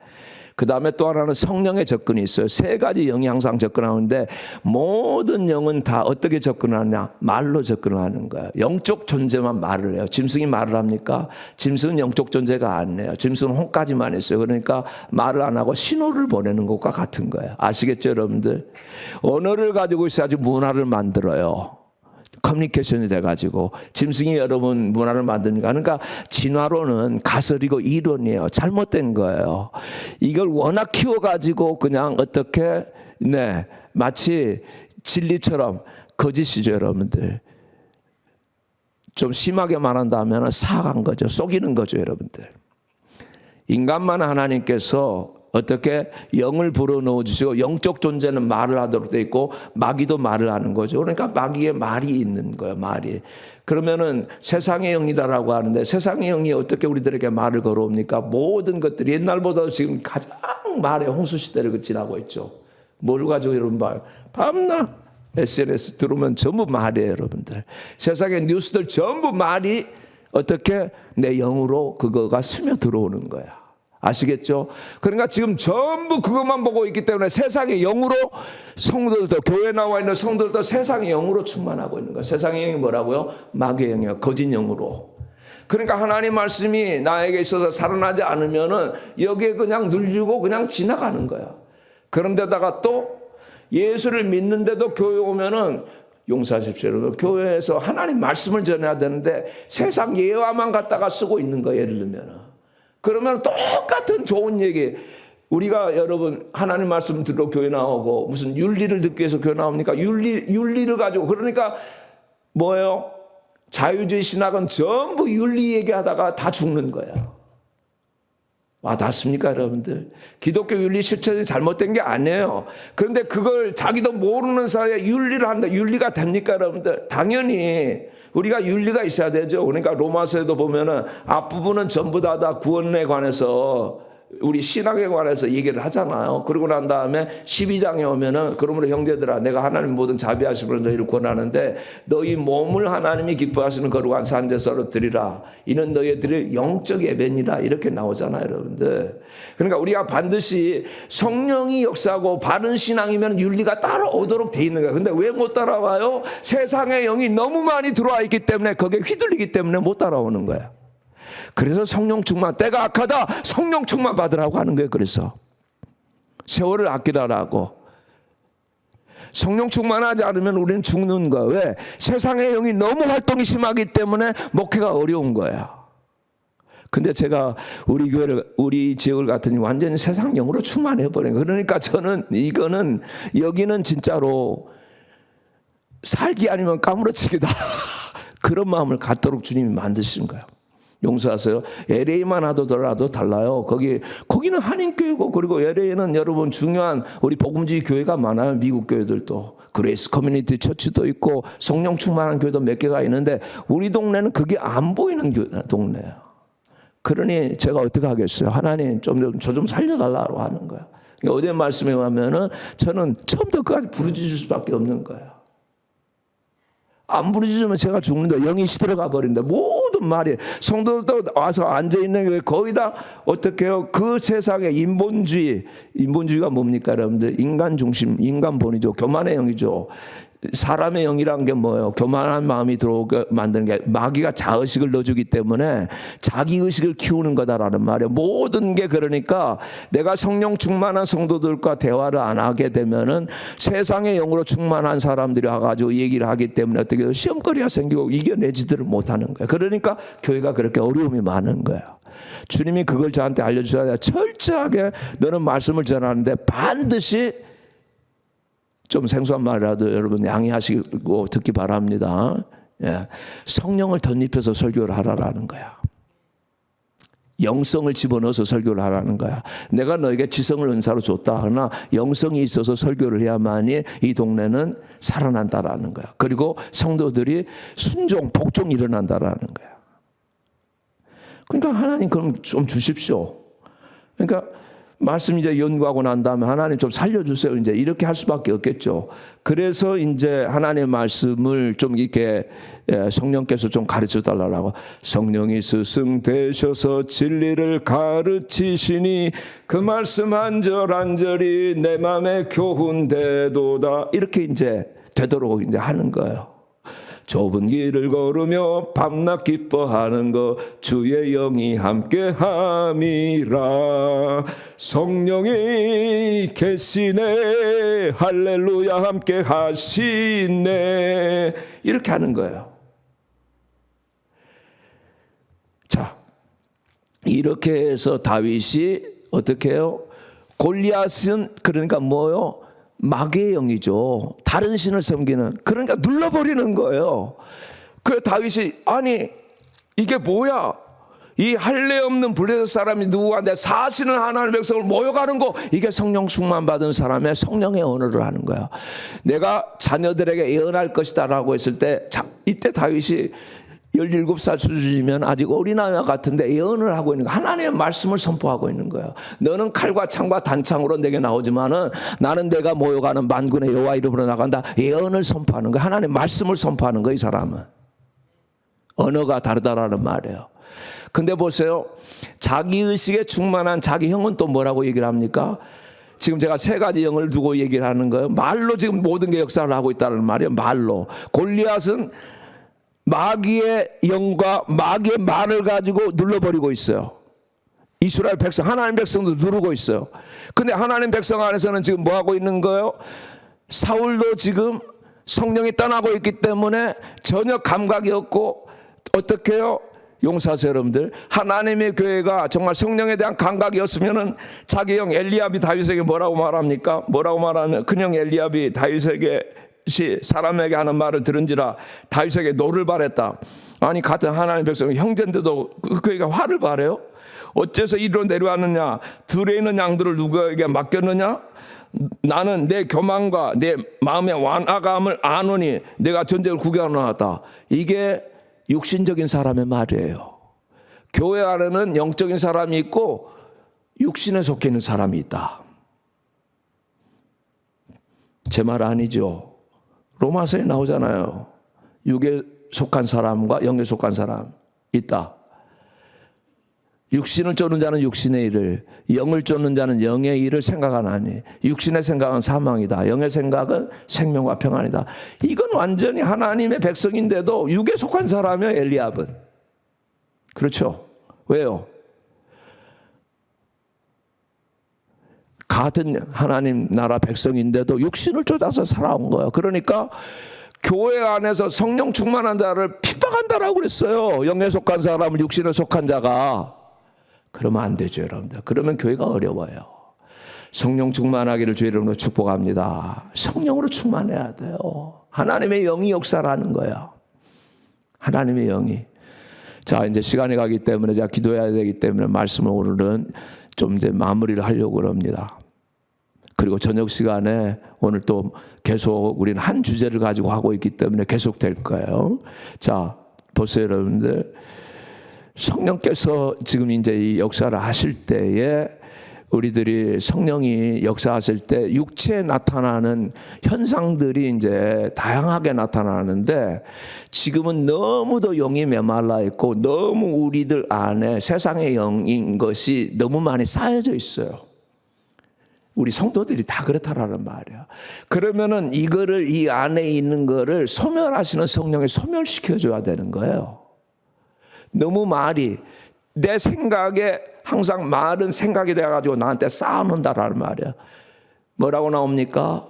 그 다음에 또 하나는 성령의 접근이 있어요. 세 가지 영이 항상 접근하는데, 모든 영은 다 어떻게 접근하느냐? 말로 접근을 하는 거예요. 영적 존재만 말을 해요. 짐승이 말을 합니까? 짐승은 영적 존재가 아니에요. 짐승은 혼까지만 있어요. 그러니까 말을 안 하고 신호를 보내는 것과 같은 거예요. 아시겠죠, 여러분들? 언어를 가지고 있어야지 문화를 만들어요. 커뮤니케이션이 돼가지고. 짐승이 여러분 문화를 만듭니까? 그러니까 진화론은 가설이고 이론이에요. 잘못된 거예요. 이걸 워낙 키워가지고 그냥 어떻게, 마치 진리처럼 거짓이죠, 여러분들. 좀 심하게 말한다면 사악한 거죠. 속이는 거죠, 여러분들. 인간만 하나님께서 어떻게 영을 불어넣어 주시고, 영적 존재는 말을 하도록 돼 있고 마귀도 말을 하는 거죠. 그러니까 마귀의 말이 있는 거예요, 말이. 그러면은 세상의 영이다라고 하는데, 세상의 영이 어떻게 우리들에게 말을 걸어옵니까? 모든 것들이 옛날보다 지금 가장 말의 홍수 시대를 지나고 있죠. 뭘 가지고 이런 말? 밤낮 SNS 들어오면 전부 말이에요, 여러분들. 세상의 뉴스들 전부 말이 어떻게 내 영으로 그거가 스며 들어오는 거야. 아시겠죠? 그러니까 지금 전부 그것만 보고 있기 때문에 세상의 영으로, 성도들도, 교회에 나와 있는 성도들도 세상의 영으로 충만하고 있는 거예요. 세상의 영이 뭐라고요? 마귀의 영이요. 거짓 영으로. 그러니까 하나님 말씀이 나에게 있어서 살아나지 않으면은 여기에 그냥 눌리고 그냥 지나가는 거야. 그런데다가 또 예수를 믿는데도 교회 오면은, 용서하십시오, 여러분. 교회에서 하나님 말씀을 전해야 되는데 세상 예화만 갖다가 쓰고 있는 거예요, 예를 들면은. 그러면 똑같은 좋은 얘기, 우리가 여러분 하나님 말씀 들어 교회 나오고 무슨 윤리를 듣기 위해서 교회 나옵니까? 윤리를 가지고. 그러니까 뭐예요? 자유주의 신학은 전부 윤리 얘기하다가 다 죽는 거야. 와닿습니까, 여러분들? 기독교 윤리 실천이 잘못된 게 아니에요. 그런데 그걸 자기도 모르는 사이에 윤리를 한다. 윤리가 됩니까, 여러분들? 당연히 우리가 윤리가 있어야 되죠. 그러니까 로마서에도 보면은 앞부분은 전부 다 구원에 관해서, 우리 신학에 관해서 얘기를 하잖아요. 그러고 난 다음에 12장에 오면은, 그러므로 형제들아, 내가 하나님 모든 자비하심으로 너희를 권하는데 너희 몸을 하나님이 기뻐하시는 거룩한 산제사로 드리라. 이는 너희들의 영적 예배니라. 이렇게 나오잖아요, 여러분들. 그러니까 우리가 반드시 성령이 역사하고 바른 신앙이면 윤리가 따라오도록 돼 있는 거예요. 근데 왜 못 따라와요? 세상의 영이 너무 많이 들어와 있기 때문에, 거기에 휘둘리기 때문에 못 따라오는 거예요. 그래서 성령 충만, 때가 악하다, 성령 충만 받으라고 하는 거예요. 그래서 세월을 아끼라라고. 성령 충만하지 않으면 우리는 죽는 거야. 왜? 세상의 영이 너무 활동이 심하기 때문에 목회가 어려운 거야. 근데 제가 우리 교회를, 우리 지역을 갔더니 완전히 세상 영으로 충만해버린 거예요. 그러니까 저는 이거는, 여기는 진짜로 살기 아니면 까무러치기다. 그런 마음을 갖도록 주님이 만드신 거예요. 용서하세요. LA만 하더라도 달라요. 거기는 한인교회고, 그리고 LA는 여러분 중요한 우리 복음주의 교회가 많아요. 미국 교회들도. 그레이스 커뮤니티 처치도 있고 성령 충만한 교회도 몇 개가 있는데, 우리 동네는 그게 안 보이는 동네예요. 그러니 제가 어떻게 하겠어요? 하나님 저 좀 살려달라고 하는 거예요. 어제 말씀에 가면은 저는 처음부터 끝까지 부르짖을 수밖에 없는 거예요. 안 부르짖으면 제가 죽는다. 영이 시들어가 버린다. 모든 말이. 성도들도 와서 앉아있는 게 거의 다 어떻게 해요? 그 세상의 인본주의가 뭡니까, 여러분들? 인간 중심, 인간 본이죠. 교만의 영이죠. 사람의 영이란 게 뭐예요? 교만한 마음이 들어오게 만드는 게 마귀가 자의식을 넣어주기 때문에 자기의식을 키우는 거다라는 말이에요. 모든 게 그러니까 내가 성령 충만한 성도들과 대화를 안 하게 되면은 세상의 영으로 충만한 사람들이 와가지고 얘기를 하기 때문에 어떻게 시험거리가 생기고 이겨내지들을 못하는 거예요. 그러니까 교회가 그렇게 어려움이 많은 거예요. 주님이 그걸 저한테 알려주셔야 돼요. 철저하게 너는 말씀을 전하는데 반드시 좀 생소한 말이라도 여러분 양해하시고 듣기 바랍니다. 예. 성령을 덧입혀서 설교를 하라라는 거야. 영성을 집어넣어서 설교를 하라는 거야. 내가 너에게 지성을 은사로 줬다 하나 영성이 있어서 설교를 해야만이 이 동네는 살아난다라는 거야. 그리고 성도들이 순종, 복종이 일어난다라는 거야. 그러니까 하나님 그럼 좀 주십시오. 그러니까 말씀 이제 연구하고 난 다음에 하나님 좀 살려주세요. 이제 이렇게 할 수밖에 없겠죠. 그래서 이제 하나님의 말씀을 좀 이렇게 성령께서 좀 가르쳐 달라고. 성령이 스승 되셔서 진리를 가르치시니 그 말씀 한 절 한 절이 내 마음에 교훈되도다. 이렇게 이제 되도록 이제 하는 거예요. 좁은 길을 걸으며 밤낮 기뻐하는 것 주의 영이 함께함이라. 성령이 계시네 할렐루야 함께 하시네. 이렇게 하는 거예요. 자, 이렇게 해서 다윗이 어떻게 해요? 골리앗은 그러니까 뭐요? 마귀의 영이죠. 다른 신을 섬기는. 그러니까 눌러버리는 거예요. 그래서 다윗이 아니 이게 뭐야? 이 할례 없는 블레셋 사람이 누구한테 사시는 하나님의 백성을 모욕하는 거. 이게 성령 충만 받은 사람의 성령의 언어를 하는 거야. 내가 자녀들에게 예언할 것이다 라고 했을 때 이때 다윗이 17살 수준이면 아직 어린아이와 같은데 예언을 하고 있는 거야. 하나님의 말씀을 선포하고 있는 거야. 너는 칼과 창과 단창으로 내게 나오지만은 나는 내가 모여가는 만군의 여호와 이름으로 나간다. 예언을 선포하는 거야. 하나님의 말씀을 선포하는 거야. 이 사람은 언어가 다르다라는 말이에요. 근데 보세요, 자기의식에 충만한 자기 형은 또 뭐라고 얘기를 합니까? 지금 제가 세 가지 영을 두고 얘기를 하는 거예요. 말로 지금 모든 게 역사를 하고 있다는 말이에요. 말로. 골리앗은 마귀의 영과 마귀의 말을 가지고 눌러버리고 있어요. 이스라엘 백성, 하나님 백성도 누르고 있어요. 근데 하나님 백성 안에서는 지금 뭐 하고 있는 거예요? 사울도 지금 성령이 떠나고 있기 때문에 전혀 감각이 없고 어떻게 해요? 용사세 여러분들, 하나님의 교회가 정말 성령에 대한 감각이었으면은 자기 형 엘리압이 다윗에게 뭐라고 말합니까? 뭐라고 말하면 큰형 엘리압이 다윗에게 사람에게 하는 말을 들은지라 다윗에게 노를 바랬다. 아니 같은 하나님 백성 형제인데도 그에게 화를 바래요? 어째서 이리로 내려왔느냐? 들에 있는 양들을 누구에게 맡겼느냐? 나는 내 교만과 내 마음의 완악함을 아노니 내가 전쟁을 구경하러 나왔다. 이게 육신적인 사람의 말이에요. 교회 안에는 영적인 사람이 있고 육신에 속해 있는 사람이 있다. 제 말 아니죠. 로마서에 나오잖아요. 육에 속한 사람과 영에 속한 사람 있다. 육신을 쫓는 자는 육신의 일을, 영을 쫓는 자는 영의 일을 생각하나니 육신의 생각은 사망이다. 영의 생각은 생명과 평안이다. 이건 완전히 하나님의 백성인데도 육에 속한 사람이에요. 엘리압은. 그렇죠. 왜요? 같은 하나님 나라 백성인데도 육신을 쫓아서 살아온 거예요. 그러니까 교회 안에서 성령 충만한 자를 핍박한다라고 그랬어요. 영에 속한 사람을 육신에 속한 자가. 그러면 안 되죠, 여러분들. 그러면 교회가 어려워요. 성령 충만하기를 주의 이름으로 축복합니다. 성령으로 충만해야 돼요. 하나님의 영이 역사라는 거예요. 하나님의 영이. 자, 이제 시간이 가기 때문에 제가 기도해야 되기 때문에 말씀을 오늘은 좀 이제 마무리를 하려고 합니다. 그리고 저녁 시간에 오늘 또 계속 우리는 한 주제를 가지고 하고 있기 때문에 계속 될 거예요. 자, 보세요, 여러분들. 성령께서 지금 이제 이 역사를 하실 때에 우리들이 성령이 역사하실 때 육체에 나타나는 현상들이 이제 다양하게 나타나는데 지금은 너무도 영이 메말라 있고 너무 우리들 안에 세상의 영인 것이 너무 많이 쌓여져 있어요. 우리 성도들이 다 그렇다라는 말이야. 그러면은 이거를 이 안에 있는 거를 소멸하시는 성령에 소멸시켜줘야 되는 거예요. 너무 말이 내 생각에 항상 말은 생각이 돼가지고 나한테 쌓아놓는다라는 말이야. 뭐라고 나옵니까?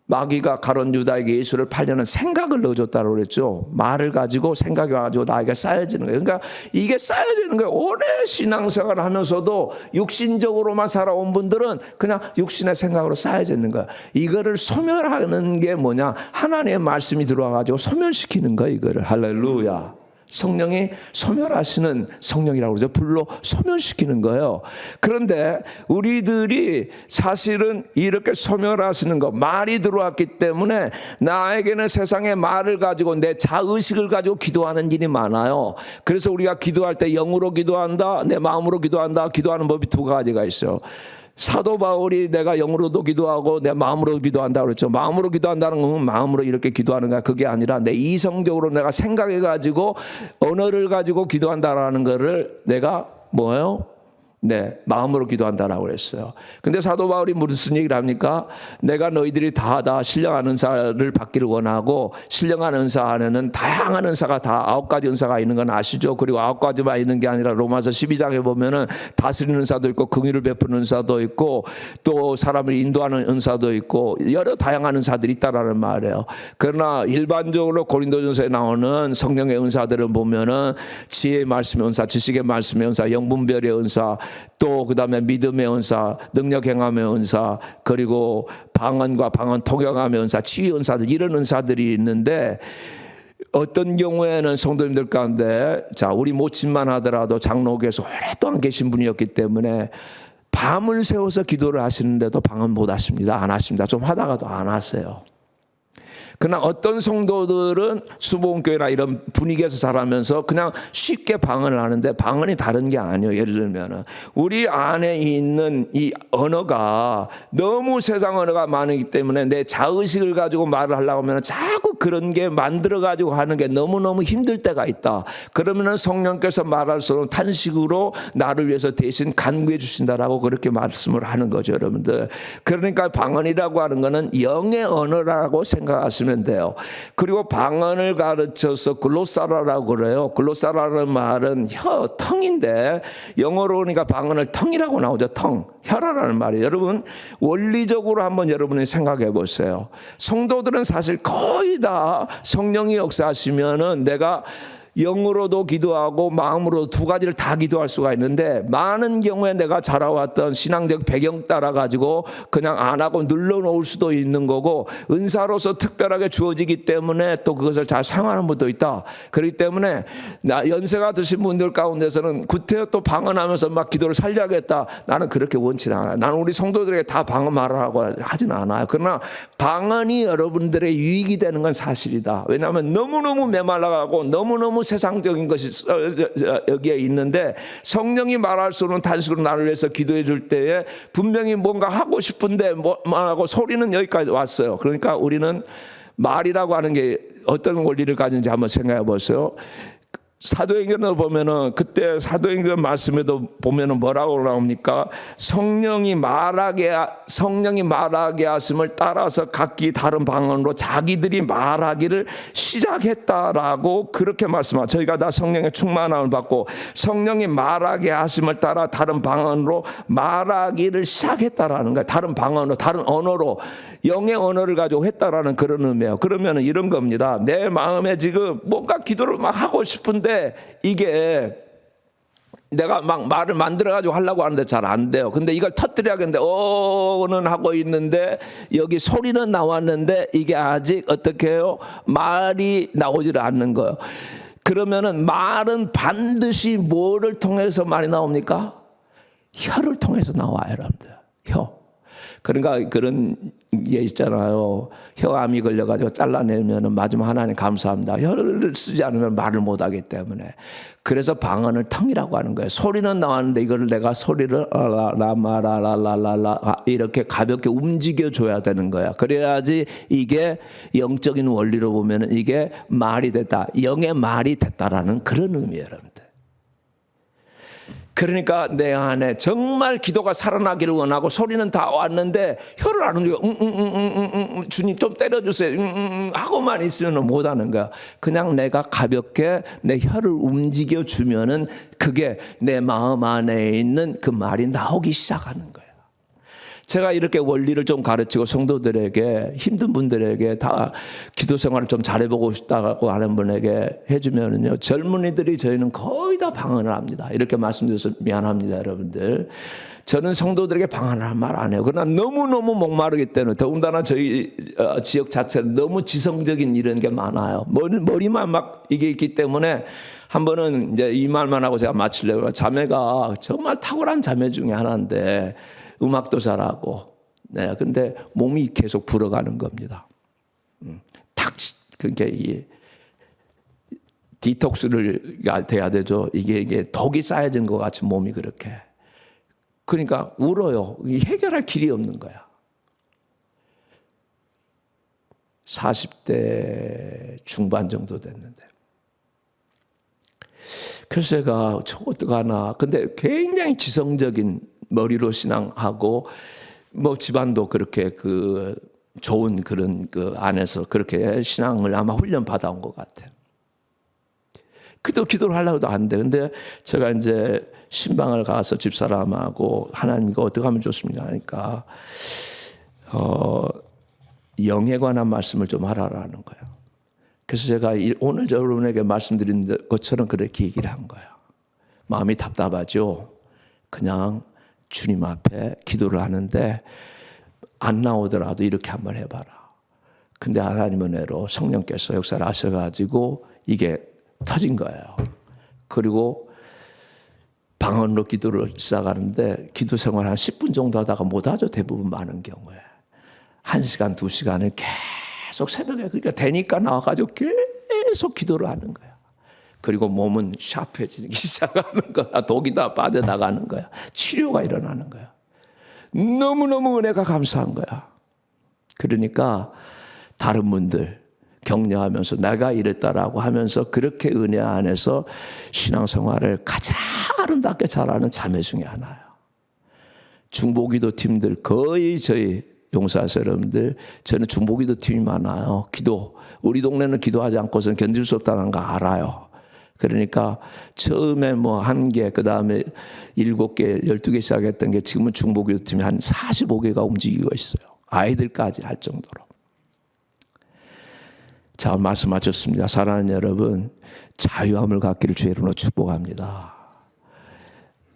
마귀가 가룟 유다에게 예수를 팔려는 생각을 넣어줬다고 그랬죠. 말을 가지고 생각이 와가지고 나에게 쌓여지는 거예요. 그러니까 이게 쌓여지는 거예요. 오래 신앙생활을 하면서도 육신적으로만 살아온 분들은 그냥 육신의 생각으로 쌓여지는 거예요. 이거를 소멸하는 게 뭐냐? 하나님의 말씀이 들어와가지고 소멸시키는 거예요. 이거를. 할렐루야. 성령이 소멸하시는 성령이라고 그러죠. 불로 소멸시키는 거예요. 그런데 우리들이 사실은 이렇게 소멸하시는 거, 말이 들어왔기 때문에 나에게는 세상의 말을 가지고 내 자의식을 가지고 기도하는 일이 많아요. 그래서 우리가 기도할 때 영으로 기도한다, 내 마음으로 기도한다. 기도하는 법이 두 가지가 있어요. 사도 바울이 내가 영으로도 기도하고 내 마음으로 기도한다고 그랬죠. 마음으로 기도한다는 건 마음으로 이렇게 기도하는 거야. 그게 아니라 내 이성적으로 내가 생각해가지고 언어를 가지고 기도한다라는 거를 내가 뭐예요? 네, 마음으로 기도한다라고 그랬어요. 근데 사도 바울이 무슨 얘기를 합니까? 내가 너희들이 다 신령한 은사를 받기를 원하고, 신령한 은사 안에는 다양한 은사가 다 9가지 은사가 있는 건 아시죠? 그리고 9가지만 있는 게 아니라 로마서 12장에 보면은 다스리는 은사도 있고, 긍휼을 베푸는 은사도 있고, 또 사람을 인도하는 은사도 있고, 여러 다양한 은사들이 있다라는 말이에요. 그러나 일반적으로 고린도전서에 나오는 성령의 은사들을 보면은 지혜의 말씀의 은사, 지식의 말씀의 은사, 영분별의 은사, 또 그 다음에 믿음의 은사, 능력 행함의 은사, 그리고 방언과 방언 통역함의 은사, 치유 은사들, 이런 은사들이 있는데, 어떤 경우에는 성도님들 가운데, 자, 우리 모친만 하더라도 장로교에서 오랫동안 계신 분이었기 때문에 밤을 새워서 기도를 하시는데도 방언 못 하십니다. 안 하십니다. 좀 하다가도 안 하세요. 그러나 어떤 성도들은 수봉교회나 이런 분위기에서 자라면서 그냥 쉽게 방언을 하는데, 방언이 다른 게 아니에요. 예를 들면 우리 안에 있는 이 언어가 너무 세상 언어가 많기 때문에 내 자의식을 가지고 말을 하려고 하면 자꾸 그런 게 만들어 가지고 하는 게 너무너무 힘들 때가 있다. 그러면은 성령께서 말할 수 없는 탄식으로 나를 위해서 대신 간구해 주신다라고 그렇게 말씀을 하는 거죠, 여러분들. 그러니까 방언이라고 하는 거는 영의 언어라고 생각하시면 돼요. 그리고 방언을 가르쳐서 글로사라라고 그래요. 글로사라는 말은 텅인데, 영어로 그러니까 방언을 텅이라고 나오죠. 텅, 혀라라는 말이에요. 여러분, 원리적으로 한번 여러분이 생각해 보세요. 성도들은 사실 거의 다 성령이 역사하시면은 내가 영으로도 기도하고 마음으로 두 가지를 다 기도할 수가 있는데, 많은 경우에 내가 자라왔던 신앙적 배경 따라 가지고 그냥 안 하고 눌러놓을 수도 있는 거고, 은사로서 특별하게 주어지기 때문에 또 그것을 잘 사용하는 분도 있다. 그렇기 때문에 연세가 드신 분들 가운데서는 구태여 또 방언하면서 막 기도를 살려야겠다, 나는 그렇게 원치는 않아요. 나는 우리 성도들에게 다 방언 말하라고 하지는 않아요. 그러나 방언이 여러분들의 유익이 되는 건 사실이다. 왜냐하면 너무너무 메말라가고 너무너무 세상적인 것이 여기에 있는데, 성령이 말할 수 없는 단식으로 나를 위해서 기도해 줄 때에 분명히 뭔가 하고 싶은데 뭐하고 소리는 여기까지 왔어요. 그러니까 우리는 말이라고 하는 게 어떤 원리를 가지는지 한번 생각해 보세요. 사도행전을 보면은, 그때 사도행전 말씀에도 보면은 뭐라고 나옵니까? 성령이 말하게 하심을 따라서 각기 다른 방언으로 자기들이 말하기를 시작했다라고 그렇게 말씀하죠. 저희가 다 성령의 충만함을 받고 성령이 말하게 하심을 따라 다른 방언으로 말하기를 시작했다라는 거예요. 다른 방언으로, 다른 언어로, 영의 언어를 가지고 했다라는 그런 의미예요. 그러면은 이런 겁니다. 내 마음에 지금 뭔가 기도를 막 하고 싶은데, 이게 내가 막 말을 만들어가지고 하려고 하는데 잘 안 돼요. 근데 이걸 터뜨려야겠는데, 는 하고 있는데, 여기 소리는 나왔는데, 이게 아직 어떻게 해요? 말이 나오지를 않는 거예요. 그러면은 말은 반드시 뭐를 통해서 말이 나옵니까? 혀를 통해서 나와요, 여러분들. 혀. 그러니까 그런 게 있잖아요. 혀암이 걸려가지고 잘라내면 마지막 하나님 감사합니다. 혀를 쓰지 않으면 말을 못하기 때문에. 그래서 방언을 텅이라고 하는 거예요. 소리는 나왔는데 이거를 내가 소리를 라마라라라라라 이렇게 가볍게 움직여줘야 되는 거야. 그래야지 이게 영적인 원리로 보면 이게 말이 됐다. 영의 말이 됐다라는 그런 의미예요, 여러분들. 그러니까 내 안에 정말 기도가 살아나기를 원하고 소리는 다 왔는데 혀를 안 움직여. 주님 좀 때려주세요. 하고만 있으면 못하는 거야. 그냥 내가 가볍게 내 혀를 움직여 주면은 그게 내 마음 안에 있는 그 말이 나오기 시작하는 거야. 제가 이렇게 원리를 좀 가르치고 성도들에게, 힘든 분들에게 다 기도 생활을 좀 잘해보고 싶다고 하는 분에게 해주면은요, 젊은이들이 저희는 거의 다 방언을 합니다. 이렇게 말씀드려서 미안합니다, 여러분들. 저는 성도들에게 방언을 한 말 안 해요. 그러나 너무너무 목마르기 때문에, 더군다나 저희 지역 자체는 너무 지성적인 이런 게 많아요. 머리만 막 이게 있기 때문에 한 번은 이제 이 말만 하고 제가 마치려고, 자매가 정말 탁월한 자매 중에 하나인데, 음악도 잘하고, 네, 근데 몸이 계속 불어가는 겁니다. 그러니까 이게 디톡스가 돼야 되죠. 이게 독이 쌓여진 것 같이 몸이 그렇게. 그러니까 울어요. 해결할 길이 없는 거야. 40대 중반 정도 됐는데. 그래서 제가 저 어떡하나. 근데 굉장히 지성적인 머리로 신앙하고 뭐 집안도 그렇게 그 좋은 그런 그 안에서 그렇게 신앙을 아마 훈련 받아온 것 같아요. 그도 기도를 하려고도 안 돼. 근데 제가 이제 신방을 가서 집사람하고 하나님 이거 어떻게 하면 좋습니까? 하니까 영에 관한 말씀을 좀 하라라는 거예요. 그래서 제가 오늘 여러분에게 말씀드린 것처럼 그렇게 얘기를 한 거예요. 마음이 답답하죠. 그냥 주님 앞에 기도를 하는데 안 나오더라도 이렇게 한번 해봐라. 근데 하나님 은혜로 성령께서 역사를 하셔가지고 이게 터진 거예요. 그리고 방언으로 기도를 시작하는데 기도 생활 한 10분 정도 하다가 못하죠. 대부분 많은 경우에. 1시간, 2시간을 계속 새벽에 그러니까 되니까 나와가지고 계속 기도를 하는 거야. 그리고 몸은 샤프해지기 시작하는 거야. 독이 다 빠져나가는 거야. 치료가 일어나는 거야. 너무너무 은혜가 감사한 거야. 그러니까 다른 분들 격려하면서 내가 이랬다라고 하면서 그렇게 은혜 안에서 신앙생활을 가장 아름답게 잘하는 자매 중에 하나예요. 중보기도 팀들 거의 저희 용사서 여러분들 저는 중보기도 팀이 많아요. 기도 우리 동네는 기도하지 않고서는 견딜 수 없다는 거 알아요. 그러니까 처음에 뭐 1개, 그 다음에 7개, 12개 시작했던 게 지금은 중보기도 팀이 한 45개가 움직이고 있어요. 아이들까지 할 정도로. 자, 말씀 마쳤습니다. 사랑하는 여러분, 자유함을 갖기를 주의 이름으로 축복합니다.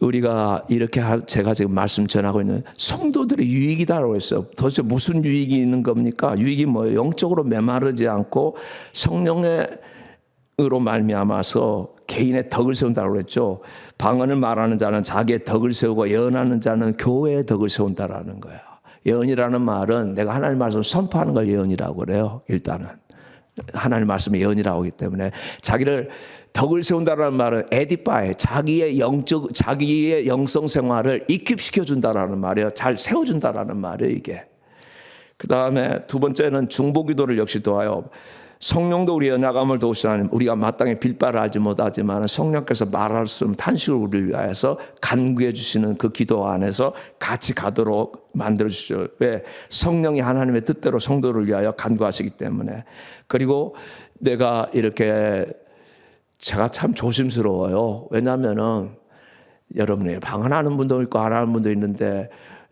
우리가 이렇게 제가 지금 말씀 전하고 있는 성도들의 유익이다라고 했어요. 도대체 무슨 유익이 있는 겁니까? 유익이 뭐예요? 영적으로 메마르지 않고 성령의 으로 말미암아서 개인의 덕을 세운다고 그랬죠. 방언을 말하는 자는 자기의 덕을 세우고 예언하는 자는 교회의 덕을 세운다라는 거예요. 예언이라는 말은 내가 하나님 말씀을 선포하는 걸 예언이라고 그래요. 일단은 하나님 말씀이 예언이라고 하기 때문에 자기를 덕을 세운다라는 말은 에디파이 자기의 영성 생활을 익힙시켜 준다라는 말이에요. 잘 세워준다라는 말이에요. 이게. 그 다음에 두 번째는 중보기도를 역시 도와요. 성령도 우리의 연약함을 도우시나니 우리가 마땅히 빌바를 알지 못하지만 성령께서 말할 수 없는 탄식을 우리를 위하여서 간구해 주시는 그 기도 안에서 같이 가도록 만들어 주시죠. 왜? 성령이 하나님의 뜻대로 성도를 위하여 간구하시기 때문에. 그리고 내가 이렇게 제가 참 조심스러워요. 왜냐하면은 여러분이 방언하는 분도 있고 안 하는 분도 있는데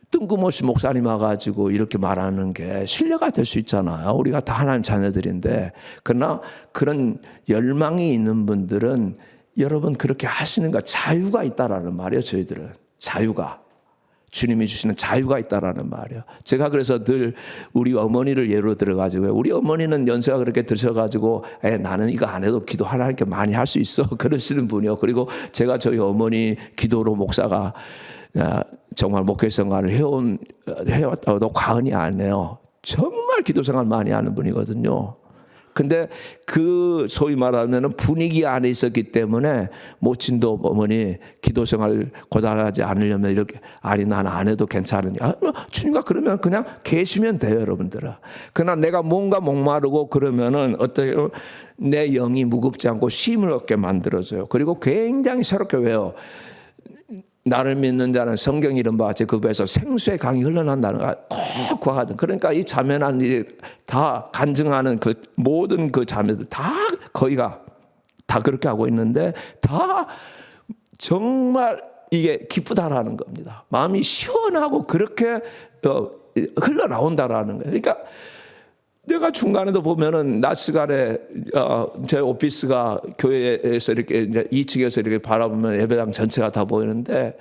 뜬금없이 목사님 와가지고 이렇게 말하는 게 신뢰가 될 수 있잖아요. 우리가 다 하나님 자녀들인데. 그러나 그런 열망이 있는 분들은 여러분 그렇게 하시는 거 자유가 있다라는 말이에요. 저희들은. 자유가. 주님이 주시는 자유가 있다라는 말이에요. 제가 그래서 늘 우리 어머니를 예로 들어가지고 우리 어머니는 연세가 그렇게 드셔가지고 나는 이거 안 해도 기도 하나님께 많이 할 수 있어. 그러시는 분이요. 그리고 제가 저희 어머니 기도로 목사가 정말 목회 생활을 해왔다고도 과언이 아니에요. 정말 기도 생활 많이 하는 분이거든요. 근데 그 소위 말하면 분위기 안에 있었기 때문에 모친도 어머니 기도 생활 고단하지 않으려면 이렇게 아니 나는 안 해도 괜찮으냐. 주님과 그러면 그냥 계시면 돼요, 여러분들은. 그러나 내가 뭔가 목마르고 그러면은 어떻게 내 영이 무겁지 않고 쉼을 얻게 만들어줘요. 그리고 굉장히 새롭게 왜요? 나를 믿는 자는 성경 이름 바같이 그 배에서 생수의 강이 흘러난다는 걸 꼭 구하거든. 그러니까 이 자매난 일이 다 간증하는 그 모든 그 자매들 다 거의가 다 그렇게 하고 있는데 다 정말 이게 기쁘다라는 겁니다. 마음이 시원하고 그렇게 흘러나온다라는 거예요. 그러니까 내가 중간에도 보면은 낮 시간에 제 오피스가 교회에서 이렇게 이제 2층에서 이렇게 바라보면 예배당 전체가 다 보이는데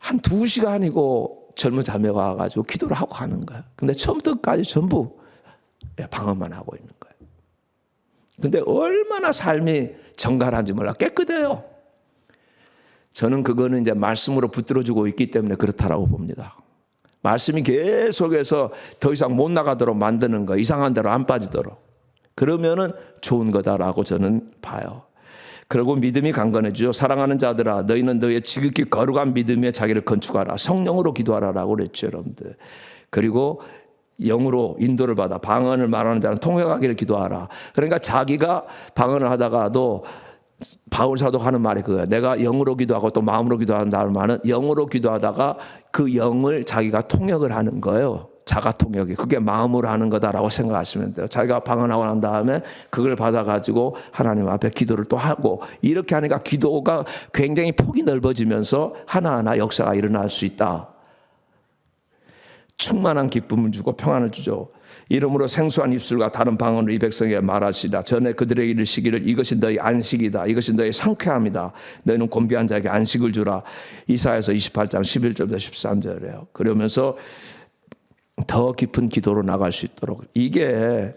한 2시간이고 젊은 자매가 와가지고 기도를 하고 가는 거야. 근데 처음부터 끝까지 전부 방언만 하고 있는 거예요. 근데 얼마나 삶이 정갈한지 몰라. 깨끗해요. 저는 그거는 이제 말씀으로 붙들어주고 있기 때문에 그렇다라고 봅니다. 말씀이 계속해서 더 이상 못 나가도록 만드는 거, 이상한 대로 안 빠지도록. 그러면은 좋은 거다라고 저는 봐요. 그리고 믿음이 강건해지죠. 사랑하는 자들아, 너희는 너희의 지극히 거룩한 믿음에 자기를 건축하라. 성령으로 기도하라라고 그랬죠, 여러분들. 그리고 영으로 인도를 받아 방언을 말하는 자는 통역하기를 기도하라. 그러니까 자기가 방언을 하다가도 바울 사도가 하는 말이 그거야. 내가 영으로 기도하고 또 마음으로 기도한다는 말은 영으로 기도하다가 그 영을 자기가 통역을 하는 거예요. 자가 통역이. 그게 마음으로 하는 거다라고 생각하시면 돼요. 자기가 방언하고 난 다음에 그걸 받아가지고 하나님 앞에 기도를 또 하고 이렇게 하니까 기도가 굉장히 폭이 넓어지면서 하나하나 역사가 일어날 수 있다. 충만한 기쁨을 주고 평안을 주죠. 이름으로 생수한 입술과 다른 방언으로 이 백성에게 말하시라. 전에 그들에게 이르시기를 이것이 너희 안식이다. 이것이 너희 상쾌함이다. 너희는 곤비한 자에게 안식을 주라. 이사야서 28장 11절부터 13절이에요. 그러면서 더 깊은 기도로 나갈 수 있도록. 이게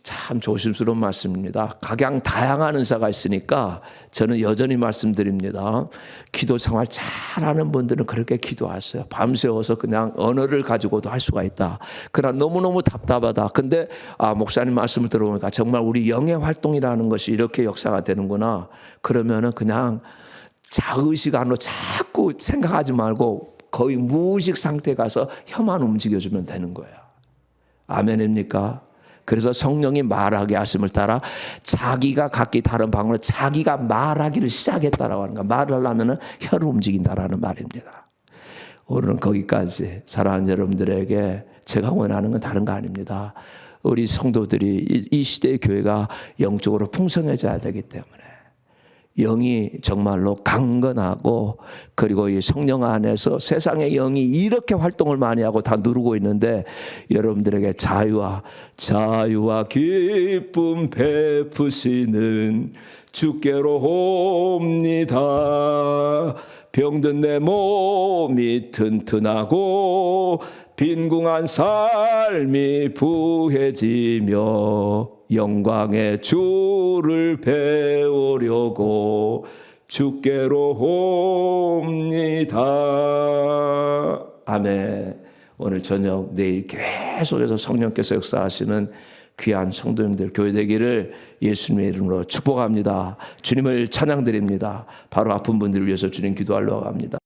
참 조심스러운 말씀입니다. 각양 다양한 은사가 있으니까 저는 여전히 말씀드립니다. 기도 생활 잘하는 분들은 그렇게 기도하세요. 밤새워서 그냥 언어를 가지고도 할 수가 있다. 그러나 너무너무 답답하다. 근데 목사님 말씀을 들어보니까 정말 우리 영의 활동이라는 것이 이렇게 역사가 되는구나. 그러면은 그냥 자의식 안으로 자꾸 생각하지 말고 거의 무의식 상태에 가서 혀만 움직여주면 되는 거예요. 아멘입니까? 그래서 성령이 말하게 하심을 따라 자기가 각기 다른 방언으로 자기가 말하기를 시작했다라고 하는 거야. 말을 하려면 혀를 움직인다라는 말입니다. 오늘은 거기까지 사랑하는 여러분들에게 제가 원하는 건 다른 거 아닙니다. 우리 성도들이 이 시대의 교회가 영적으로 풍성해져야 되기 때문에 영이 정말로 강건하고 그리고 이 성령 안에서 세상의 영이 이렇게 활동을 많이 하고 다 누르고 있는데 여러분들에게 자유와 기쁨 베푸시는 주께로 옵니다. 병든 내 몸이 튼튼하고 빈궁한 삶이 부해지며 영광의 주를 배우려고 주께로 옵니다. 아멘. 오늘 저녁 내일 계속해서 성령께서 역사하시는 귀한 성도님들 교회 되기를 예수님의 이름으로 축복합니다. 주님을 찬양드립니다. 바로 아픈 분들을 위해서 주님 기도하려고 합니다.